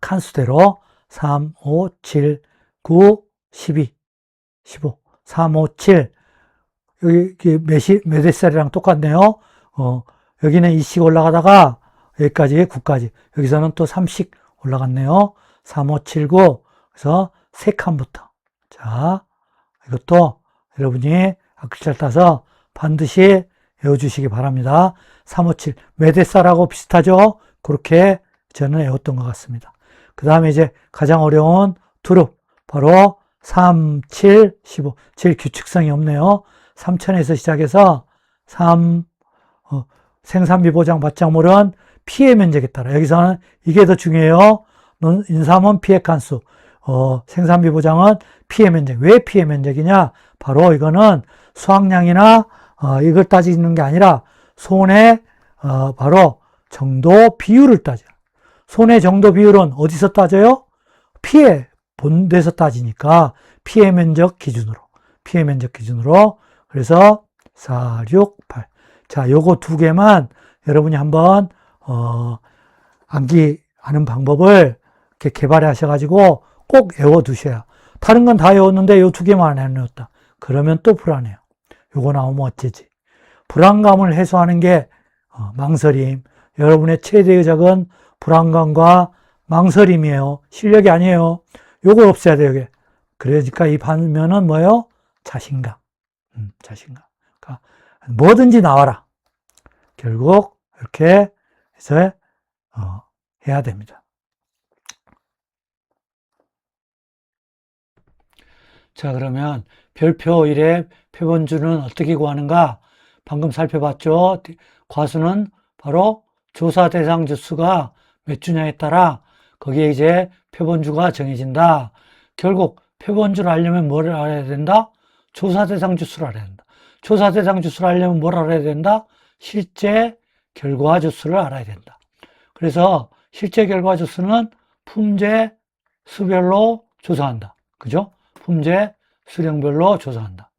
칸수대로 3, 5, 7, 9, 12, 15, 3, 5, 7. 여기 몇 햇살이랑 똑같네요. 여기는 2씩 올라가다가 여기까지 9까지. 여기서는 또 3씩 올라갔네요. 3, 5, 7, 9. 그래서 3칸부터. 자, 이것도 여러분이 글자를 따서 반드시 외워주시기 바랍니다. 3, 5, 7. 몇 햇살하고 비슷하죠? 그렇게 저는 외웠던 것 같습니다. 그 다음에 이제 가장 어려운 두릅. 바로 3, 7, 15. 제일 규칙성이 없네요. 3천에서 시작해서 생산비 보장 밭작물은 피해 면적에 따라. 여기서는 이게 더 중요해요. 인삼은 피해 칸수. 생산비 보장은 피해 면적. 왜 피해 면적이냐? 바로 이거는 수확량이나, 이걸 따지는 게 아니라 손해, 바로 정도 비율을 따져. 손해 정도 비율은 어디서 따져요? 피해 본데서 따지니까 피해 면적 기준으로. 그래서 4, 6, 8. 자, 요거 두 개만 여러분이 한번 암기하는 방법을 이렇게 개발해 하셔가지고 꼭 외워두셔야. 다른 건 다 외웠는데 요 두 개만 안 외웠다. 그러면 또 불안해요. 요거 나오면 어쩌지? 불안감을 해소하는 게 망설임. 여러분의 최대의 적은 불안감과 망설임이에요. 실력이 아니에요. 요걸 없애야 돼요, 이게. 그러니까 이 반면은 뭐예요? 자신감. 자신감. 그러니까 뭐든지 나와라. 결국 이렇게 해서 해야 됩니다. 자, 그러면 별표 1의 표본주는 어떻게 구하는가? 방금 살펴봤죠? 과수는 바로 조사 대상 주수가 몇 주냐에 따라 거기에 이제 표본주가 정해진다. 결국 표본주를 알려면 뭐를 알아야 된다? 조사 대상 주수를 알아야 된다. 조사 대상 주수를 알려면 뭘 알아야 된다? 실제 결과 주수를 알아야 된다. 그래서 실제 결과 주수는 품제 수별로 조사한다. 그죠? 품제 수령별로 조사한다.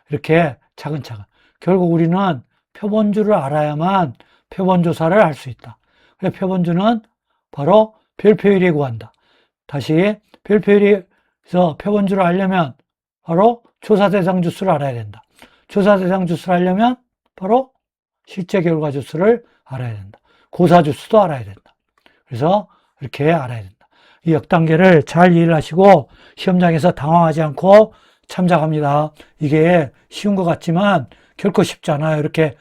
이렇게 차근차근. 결국 우리는 표본주를 알아야만 표본조사를 할 수 있다. 그래서 표본주는 바로 별표율에 구한다. 다시 별표율에서 표본주를 알려면 바로 조사 대상 주수를 알아야 된다. 조사 대상 주수를 알려면 바로 실제 결과 주수를 알아야 된다. 고사 주수도 알아야 된다. 그래서 이렇게 알아야 된다. 이 역단계를 잘 이해를 하시고 시험장에서 당황하지 않고 참작합니다. 이게 쉬운 것 같지만 결코 쉽지 않아요. 이렇게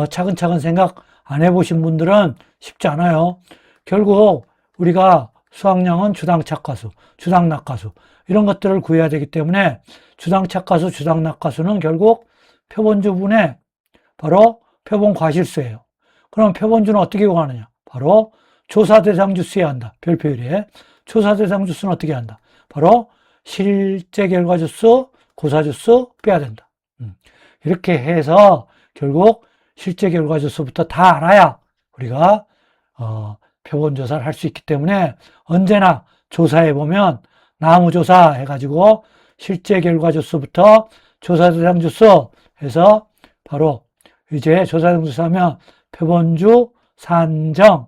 차근차근 생각 안 해보신 분들은 쉽지 않아요. 결국 우리가 수학량은 주당 착가수, 주당 낙가수 이런 것들을 구해야 되기 때문에 주당 착가수, 주당 낙가수는 결국 표본주분의 바로 표본 과실수예요. 그럼 표본주는 어떻게 구하느냐? 바로 조사 대상 주수에 한다. 별표율에. 조사 대상 주수는 어떻게 한다? 바로 실제 결과 주수, 고사 주수 빼야 된다. 이렇게 해서 결국 실제 결과 주수부터 다 알아야 우리가 표본 조사를 할 수 있기 때문에 언제나 조사해 보면 나무 조사 해가지고 실제 결과 주수부터 조사 대상 주수 해서 바로 이제 조사 대상 주수하면 표본주 산정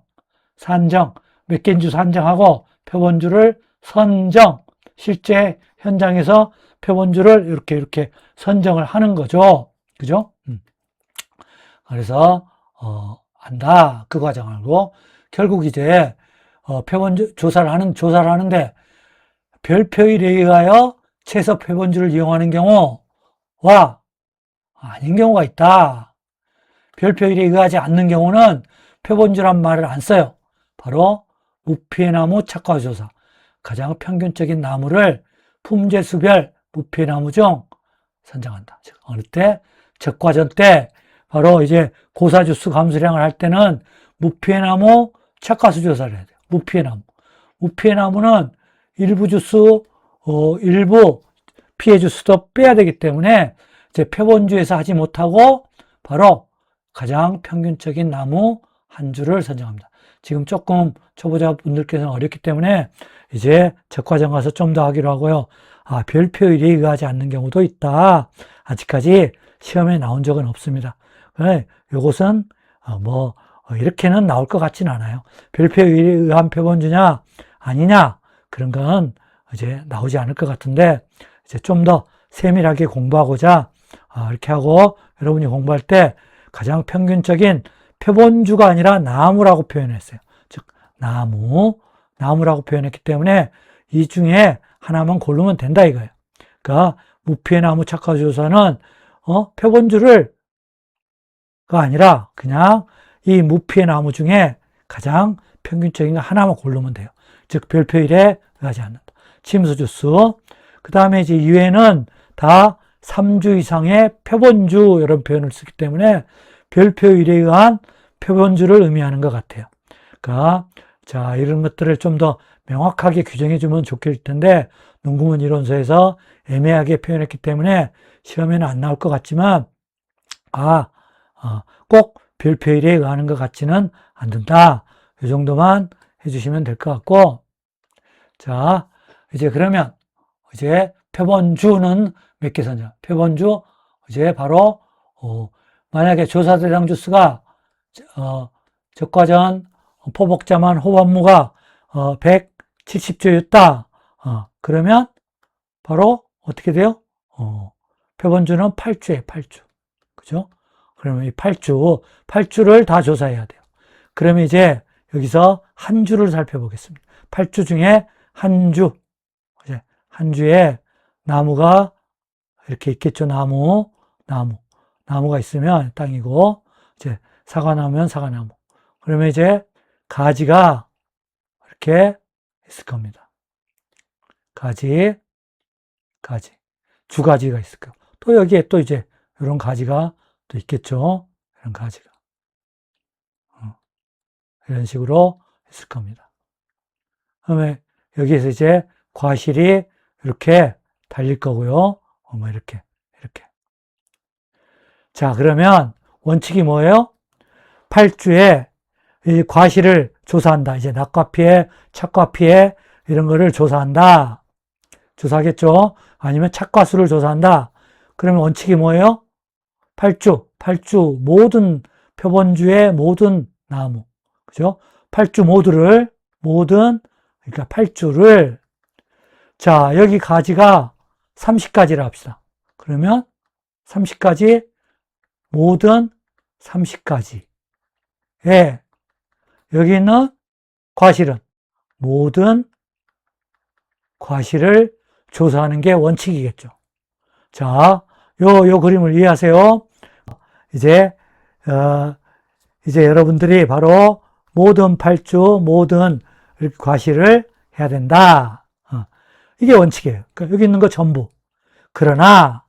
몇 개인지 산정하고 표본주를 선정 실제 현장에서 표본주를 이렇게 선정을 하는 거죠. 그죠? 그래서 안다. 그 과정 알고 결국 이제 표본주 조사를 하는데 별표율에 의하여 최소 표본주를 이용하는 경우와 아닌 경우가 있다. 별표율에 의하지 않는 경우는 표본주란 말을 안 써요. 바로 무피해 나무 착화 조사. 가장 평균적인 나무를 품제수별 무피해 나무 중 선정한다. 즉 어느 때? 적과전 때 바로 이제 고사주수 감수량을 할 때는 무피해 나무 착과수 조사를 해야 돼요. 무피해 나무. 무피해 나무는 일부 주수, 일부 피해 주수도 빼야 되기 때문에 이제 표본주에서 하지 못하고 바로 가장 평균적인 나무 한 주를 선정합니다. 지금 조금 초보자분들께서는 어렵기 때문에 이제 적과전 가서 좀 더 하기로 하고요. 별표율에 의하지 않는 경우도 있다. 아직까지 시험에 나온 적은 없습니다. 이것은 이렇게는 나올 것 같지는 않아요. 별표율에 의한 표본주냐 아니냐 그런 건 이제 나오지 않을 것 같은데 이제 좀 더 세밀하게 공부하고자 이렇게 하고 여러분이 공부할 때 가장 평균적인 표본주가 아니라 나무라고 표현했어요. 즉 나무라고 표현했기 때문에 이 중에 하나만 고르면 된다 이거예요. 그러니까 무피해 나무 착화조사는 표본주를 가 아니라 그냥 이 무피해 나무 중에 가장 평균적인 거 하나만 고르면 돼요. 즉 별표율에 의하지 않는다. 침수주수. 그 다음에 이제 이외에는 다 3주 이상의 표본주 이런 표현을 쓰기 때문에 별표율에 의한 표본주를 의미하는 것 같아요. 그러니까 자 이런 것들을 좀 더 명확하게 규정해 주면 좋겠을 텐데 농구문 이론서에서 애매하게 표현했기 때문에 시험에는 안 나올 것 같지만 꼭 별표율에 의하는 것 같지는 않는다. 이 정도만 해주시면 될 것 같고 자 이제 그러면 이제 표본주는 몇 개 선정? 표본주 이제 바로 만약에 조사 대상 주수가 적과전 포복자만 호반무가 170조였다. 그러면 바로 어떻게 돼요? 표본주는 8주예요. 8주. 그죠? 그러면 이 8주를 다 조사해야 돼요. 그러면 이제 여기서 한 주를 살펴보겠습니다. 8주 중에 한 주에 나무가 이렇게 있겠죠. 나무가 있으면 땅이고, 이제 사과나무면 사과나무. 그러면 이제 가지가 이렇게 있을 겁니다. 주가지가 있을 거고. 또 여기에 또 이제 이런 가지가 또 있겠죠. 이런 가지가. 이런 식으로 했을 겁니다. 그다음에 여기에서 이제 과실이 이렇게 달릴 거고요. 뭐 이렇게. 자, 그러면 원칙이 뭐예요? 8주에 이 과실을 조사한다. 이제 낙과피해, 착과피해 이런 거를 조사한다. 조사하겠죠? 아니면 착과수를 조사한다. 그러면 원칙이 뭐예요? 8주 모든 표본주의 모든 나무. 그죠? 8주 그러니까 8주를, 자, 여기 가지가 30가지라 합시다. 그러면 30가지, 모든 30가지. 예. 여기 있는 과실은 모든 과실을 조사하는 게 원칙이겠죠. 자, 요 그림을 이해하세요. 이제 여러분들이 바로 모든 8주, 모든 과실을 해야 된다. 이게 원칙이에요. 그러니까 여기 있는 거 전부. 그러나,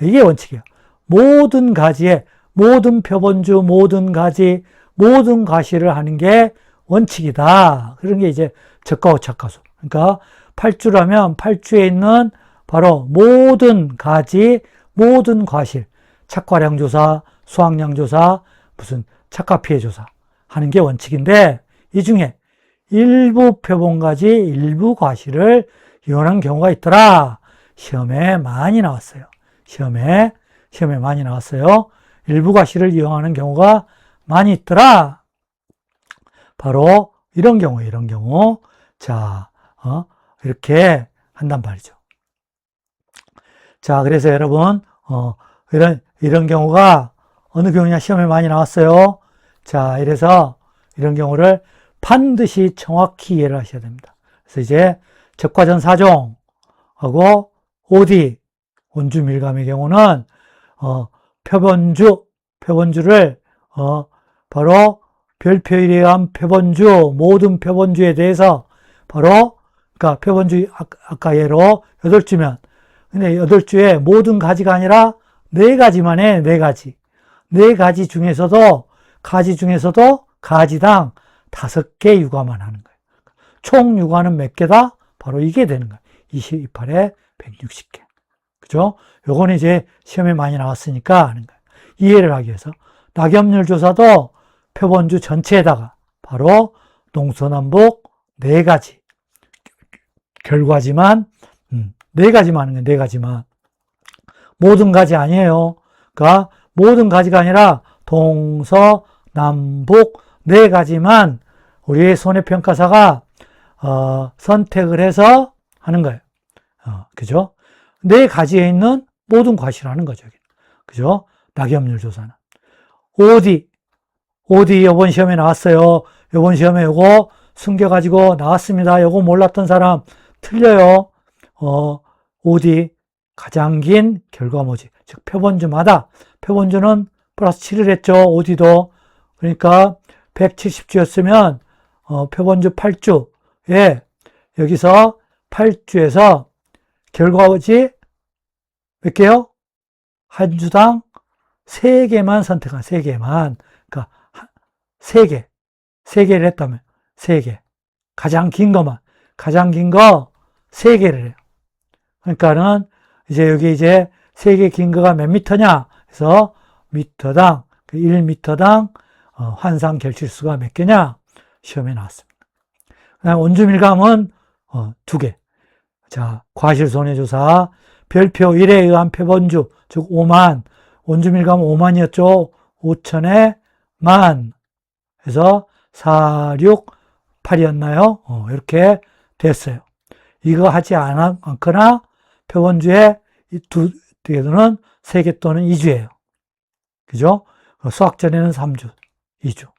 이게 원칙이에요. 모든 가지에, 모든 표본주, 모든 가지, 모든 과실을 하는 게 원칙이다. 그런 게 이제 적과후 착과수. 그러니까 8주라면 8주에 있는 바로 모든 가지, 모든 과실, 착과량 조사, 수확량 조사, 무슨 착과피해 조사 하는 게 원칙인데, 이 중에 일부 표본가지, 일부 과실을 이용하는 경우가 있더라. 시험에 많이 나왔어요. 시험에 많이 나왔어요. 일부 과실을 이용하는 경우가 많이 있더라. 바로 이런 경우. 자, 이렇게 한단 말이죠. 자, 그래서 여러분, 이런 경우가 어느 경우냐 시험에 많이 나왔어요. 자, 이래서 이런 경우를 반드시 정확히 이해를 하셔야 됩니다. 그래서 이제 적과전 4종하고 OD, 온주밀감의 경우는, 표본주를, 바로 별표에 의한 표본주, 모든 표본주에 대해서 바로, 그러니까 표본주, 아까 예로 8주면, 근데 8주에 모든 가지가 아니라 4가지만 해, 4가지. 4가지 중에서도, 가지당 5개 유과만 하는 거예요. 총 유과는 몇 개다? 바로 이게 되는 거예요. 22~8에 160개. 그죠? 요거는 이제 시험에 많이 나왔으니까 하는 거예요. 이해를 하기 위해서. 낙엽률 조사도 표본주 전체에다가 바로 동서남북 4가지. 결과지만, 4가지만 하는 거예요. 4가지만. 모든 가지 아니에요. 그러니까 모든 가지가 아니라 동서남북 4가지만 우리 손해평가사가 선택을 해서 하는 거예요. 그죠? 4가지에 있는 모든 과실을 하는 거죠. 그죠? 낙엽률 조사는. OD 이번 시험에 나왔어요. 이번 시험에 요거 숨겨가지고 나왔습니다. 요거 몰랐던 사람 틀려요. OD 가장 긴 결과모지. 즉 표본주마다, 표본주는 플러스 7을 했죠. OD도. 그러니까 170주였으면 표본주 8주에 여기서 8주에서 결과오지 몇 개요? 한 주당 3개만 선택한, 3개만. 그러니까 3개. 3개를 했다면 3개. 가장 긴 거 3개를 해요. 그러니까는 이제 여기 이제 3개 긴 거가 몇 미터냐? 그래서 미터당, 1미터당 환상 결실수가 몇 개냐? 시험에 나왔습니다. 그다음 온주밀감은 2개. 자, 과실손해조사, 별표 1에 의한 표본주, 즉 5만, 온주밀감 5만이었죠. 5천에 만. 그래서 4, 6, 8이었나요? 이렇게 됐어요. 이거 하지 않거나 표본주의 이 두 개는 3개 또는 2주예요. 그죠? 수학전에는 3주, 2주.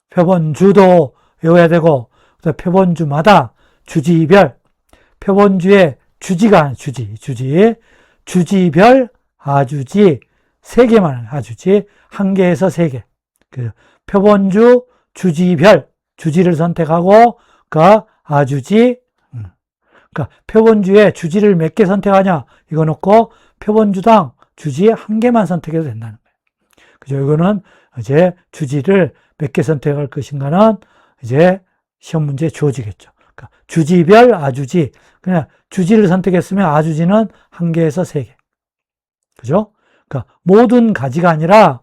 표본주도 외워야 되고, 표본주마다 주지별, 표본주의 주지가 주지별 아주지 3개만 아주지 1개에서 3개. 그 표본주 주지별 주지를 선택하고 그 아주지, 그러니까 표본주의 주지를 몇 개 선택하냐 이거 놓고 표본주당 주지 1개만 선택해도 된다는 거예요. 그죠? 이거는 이제 주지를 몇 개 선택할 것인가는 이제 시험 문제에 주어지겠죠. 그러니까 주지별 아주지. 그냥 주지를 선택했으면 아주지는 1개에서 3개. 그죠? 그러니까 모든 가지가 아니라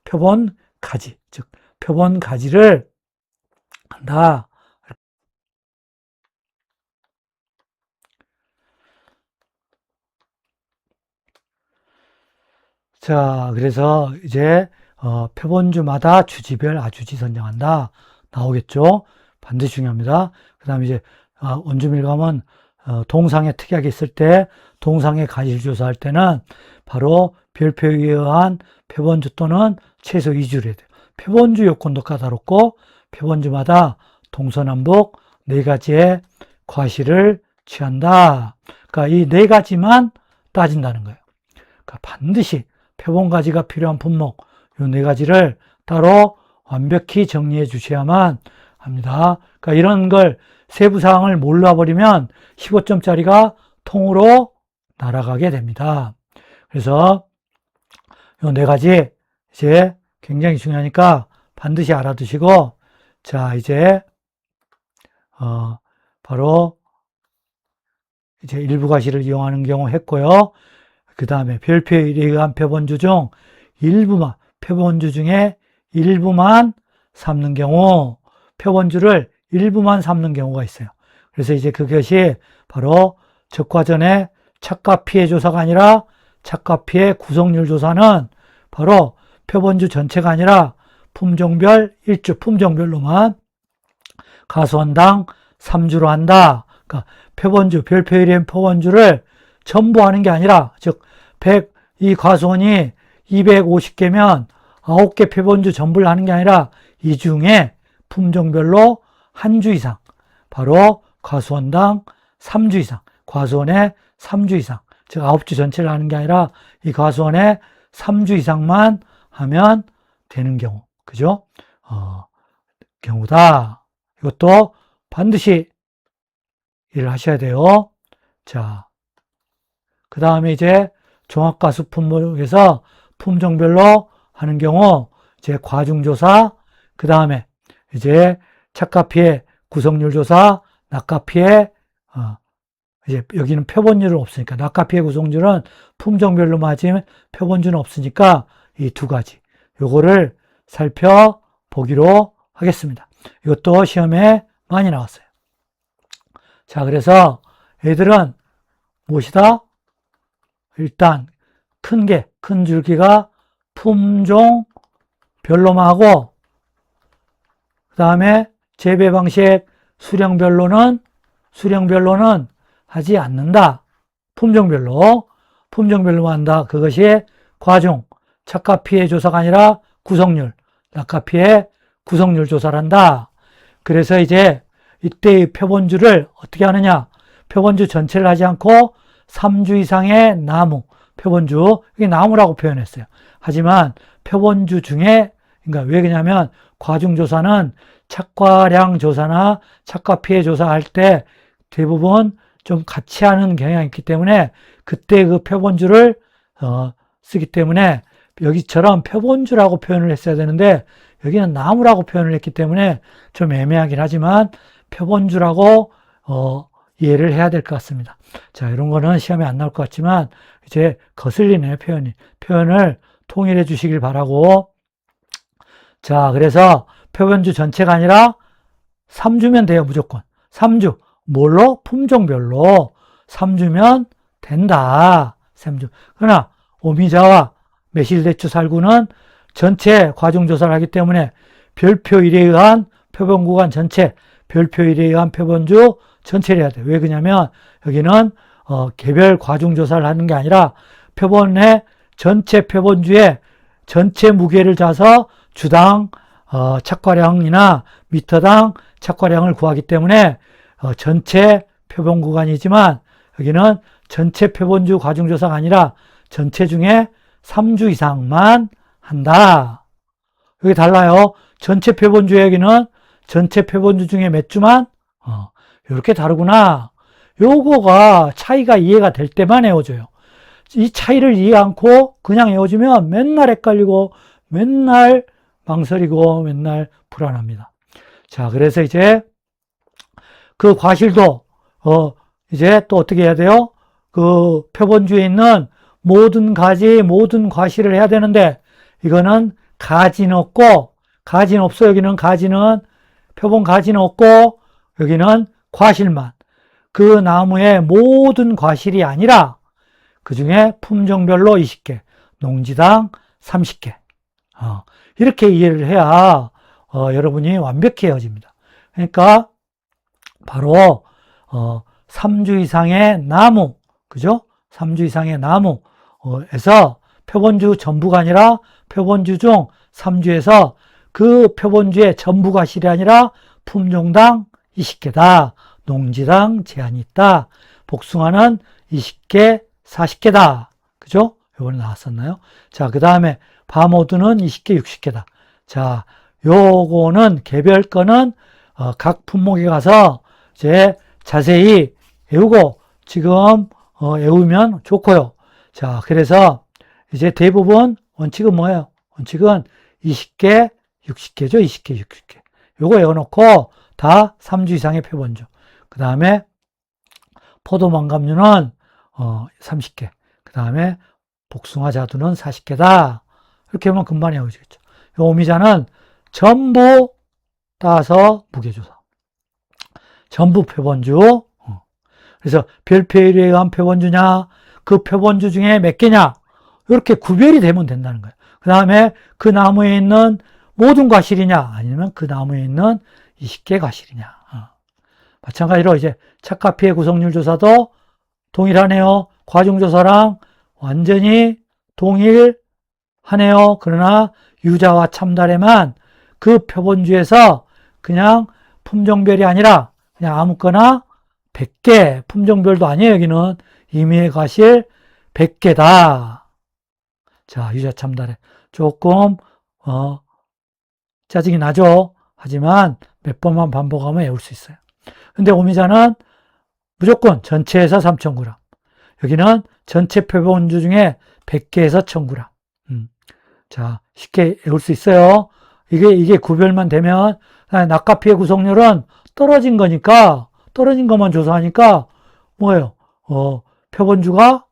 표본 가지, 즉 표본 가지를 한다. 자, 그래서 이제 표본주마다 주지별 아주지 선정한다. 나오겠죠? 반드시 중요합니다. 그 다음에 이제 원주밀감은 동상에 특이하게 있을 때 동상의 가지를 조사할 때는 바로 별표에 의한 표본주 또는 최소 2주를 해야 돼요. 표본주 요건도 까다롭고 표본주마다 동서남북 4가지의 과실을 취한다. 그러니까 이 4가지만 따진다는 거예요. 그러니까 반드시 표본가지가 필요한 품목 이 4가지를 따로 완벽히 정리해 주셔야만 합니다. 그러니까 이런 걸 세부사항을 몰라버리면 15점짜리가 통으로 날아가게 됩니다. 그래서 이 4가지 이제 굉장히 중요하니까 반드시 알아두시고, 자, 이제 바로 이제 일부 과실을 이용하는 경우 했고요. 그 다음에 별표에 의한 표본주 중 일부만, 표본주 중에 일부만 삼는 경우, 표본주를 일부만 삼는 경우가 있어요. 그래서 이제 그것이 바로 적과전의 착과 피해 조사가 아니라 착과 피해 구성률 조사는 바로 표본주 전체가 아니라 품종별 1주, 품종별로만 가수원당 3주로 한다. 그러니까 표본주, 별표에 의한 표본주를 전부 하는 게 아니라, 즉, 이 과수원이 250개면 9개 표본주 전부를 하는 게 아니라 이 중에 품종별로 한 주 이상, 바로 과수원당 3주 이상, 과수원에 3주 이상, 즉 9주 전체를 하는 게 아니라 이 과수원에 3주 이상만 하면 되는 경우, 그죠? 경우다. 이것도 반드시 일을 하셔야 돼요. 자, 그 다음에 이제 종합가수 품목에서 품종별로 하는 경우, 이제 과중조사, 그 다음에 이제 착가피해 구성률 조사, 낙가피해, 이제 여기는 표본율은 없으니까, 낙가피해 구성률은 품종별로 맞으면 표본주는 없으니까 이 2가지. 요거를 살펴보기로 하겠습니다. 이것도 시험에 많이 나왔어요. 자, 그래서 애들은 무엇이다? 일단 큰 줄기가 품종별로만 하고, 그 다음에 재배 방식 수령별로는 하지 않는다. 품종별로만 한다. 그것이 과중, 착가 피해 조사가 아니라 구성률, 낙가 피해 구성률 조사를 한다. 그래서 이제 이때의 표본주를 어떻게 하느냐? 표본주 전체를 하지 않고 3주 이상의 나무, 표본주, 이게 나무라고 표현했어요. 하지만 표본주 중에, 그러니까 왜 그러냐면 과중조사는 착과량 조사나 착과 피해 조사할 때 대부분 좀 같이 하는 경향이 있기 때문에 그때 그 표본주를 쓰기 때문에 여기처럼 표본주라고 표현을 했어야 되는데 여기는 나무라고 표현을 했기 때문에 좀 애매하긴 하지만 표본주라고 이해를 해야 될 것 같습니다. 자, 이런 거는 시험에 안 나올 것 같지만 이제 거슬리네요, 표현을 통일해 주시길 바라고. 자, 그래서 표본주 전체가 아니라 3주면 돼요, 무조건. 3주. 뭘로? 품종별로 3주면 된다. 3주. 그러나 오미자와 매실대추 살구는 전체 과중조사를 하기 때문에 별표 1에 의한 표본구간 전체, 별표 1에 의한 표본주 전체를 해야 돼요. 왜 그러냐면 여기는 개별 과중조사를 하는 게 아니라 표본의 전체 표본주의 전체 무게를 짜서 주당 착과량이나 미터당 착과량을 구하기 때문에 전체 표본 구간이지만 여기는 전체 표본주 과중조사가 아니라 전체 중에 3주 이상만 한다. 여기 달라요. 전체 표본주 여기는 전체 표본주 중에 몇 주만? 이렇게 다르구나. 요거가 차이가 이해가 될 때만 외워줘요. 이 차이를 이해 않고 그냥 외워주면 맨날 헷갈리고 맨날 망설이고 맨날 불안합니다. 자, 그래서 이제 그 과실도 이제 또 어떻게 해야 돼요? 그 표본주에 있는 모든 가지, 모든 과실을 해야 되는데 이거는 가지는 없고, 가지는 없어. 여기는 가지는, 표본 가지는 없고 여기는 과실만. 그 나무의 모든 과실이 아니라 그 중에 품종별로 20개, 농지당 30개. 이렇게 이해를 해야 여러분이 완벽해집니다. 그러니까 바로 3주 이상의 나무, 그죠? 3주 이상의 나무에서 표본주 전부가 아니라 표본주 중 3주에서 그 표본주의 전부가 실이 아니라 품종당 20개다. 농지당 제한이 있다. 복숭아는 20개, 40개다. 그죠? 요번에 나왔었나요? 자, 그 다음에 바모드는 20개, 60개다. 자, 요거는 개별 거는 각 품목에 가서 이제 자세히 외우고 지금 외우면 좋고요. 자, 그래서 이제 대부분 원칙은 뭐예요? 원칙은 20개, 60개죠. 20개, 60개. 요거 외워놓고 다 3주 이상의 표본주. 그 다음에 포도망감류는 30개. 그 다음에 복숭아 자두는 40개다. 이렇게 하면 금방 외워지겠죠. 요 오미자는 전부 따서 무게조사. 전부 표본주. 그래서 별표에 의한 표본주냐, 그 표본주 중에 몇 개냐, 이렇게 구별이 되면 된다는 거예요. 그 다음에 그 나무에 있는 모든 과실이냐, 아니면 그 나무에 있는 20개 과실이냐. 마찬가지로 이제 착가피해 구성률 조사도 동일하네요. 과중조사랑 완전히 동일하네요. 그러나 유자와 참달에만 그 표본주에서 그냥 품종별이 아니라 그냥 아무거나 100개, 품종별도 아니에요. 여기는 임의의 과실 100개다. 자, 유자 참달에 조금 짜증이 나죠. 하지만 몇 번만 반복하면 외울 수 있어요. 근데 오미자는 무조건 전체에서 3,000g. 여기는 전체 표본주 중에 100개에서 1,000g. 자, 쉽게 외울 수 있어요. 이게 구별만 되면, 낙가피해 구성률은 떨어진 거니까, 떨어진 것만 조사하니까, 뭐예요? 표본주가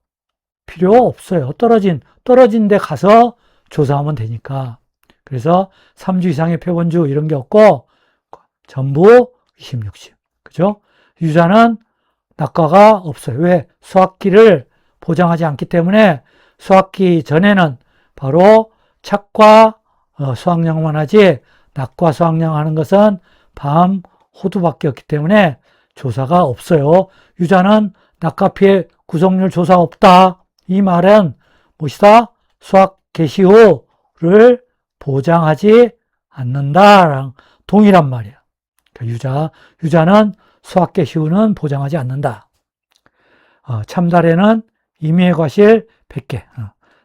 필요 없어요. 떨어진 데 가서 조사하면 되니까. 그래서 3주 이상의 표본주 이런 게 없고, 전부 20, 60. 그죠? 유자는 낙과가 없어요. 왜? 수확기를 보장하지 않기 때문에 수확기 전에는 바로 착과 수확량만 하지 낙과 수확량 하는 것은 밤 호두밖에 없기 때문에 조사가 없어요. 유자는 낙과 피해 구성률 조사 없다. 이 말은 무엇이다? 수확 개시 후를 보장하지 않는다랑 동일한 말이야. 유자는 수확 개시 후는 보장하지 않는다. 참달에는 임의의 과실 100개,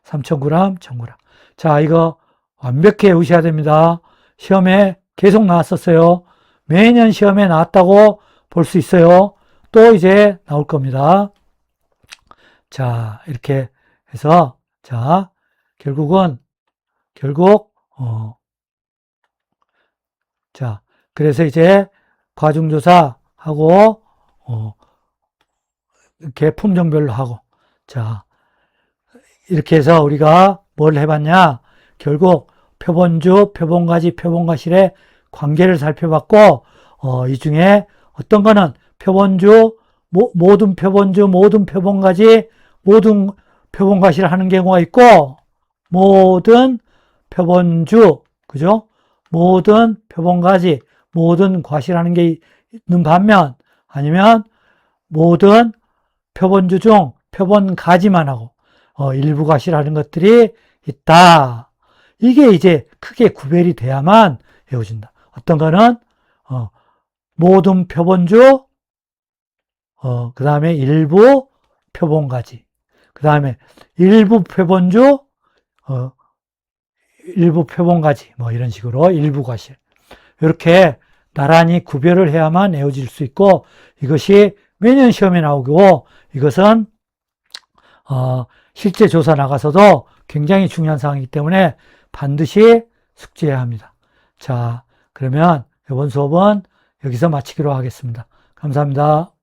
3,000g, 1,000g. 자, 이거 완벽히 외우셔야 됩니다. 시험에 계속 나왔었어요. 매년 시험에 나왔다고 볼 수 있어요. 또 이제 나올 겁니다. 자, 이렇게 해서, 자, 결국, 자, 그래서 이제 과중조사하고, 이렇게 품종별로 하고, 자, 이렇게 해서 우리가 뭘 해봤냐? 결국 표본주, 표본가지, 표본과실의 관계를 살펴봤고, 이 중에 어떤 거는 표본주, 모든 표본주, 모든 표본가지, 모든 표본과실을 하는 경우가 있고, 모든 표본주, 그죠? 모든 표본가지, 모든 과실하는 게 있는 반면, 아니면 모든 표본주 중 표본가지만 하고, 일부 과실하는 것들이 있다. 이게 이제 크게 구별이 돼야만 외워진다. 어떤 거는, 모든 표본주, 그 다음에 일부 표본가지, 그 다음에 일부 표본주, 일부 표본가지, 뭐 이런 식으로 일부 과실. 이렇게 나란히 구별을 해야만 외워질 수 있고, 이것이 매년 시험에 나오고, 이것은, 실제 조사 나가서도 굉장히 중요한 사항이기 때문에 반드시 숙지해야 합니다. 자, 그러면 이번 수업은 여기서 마치기로 하겠습니다. 감사합니다.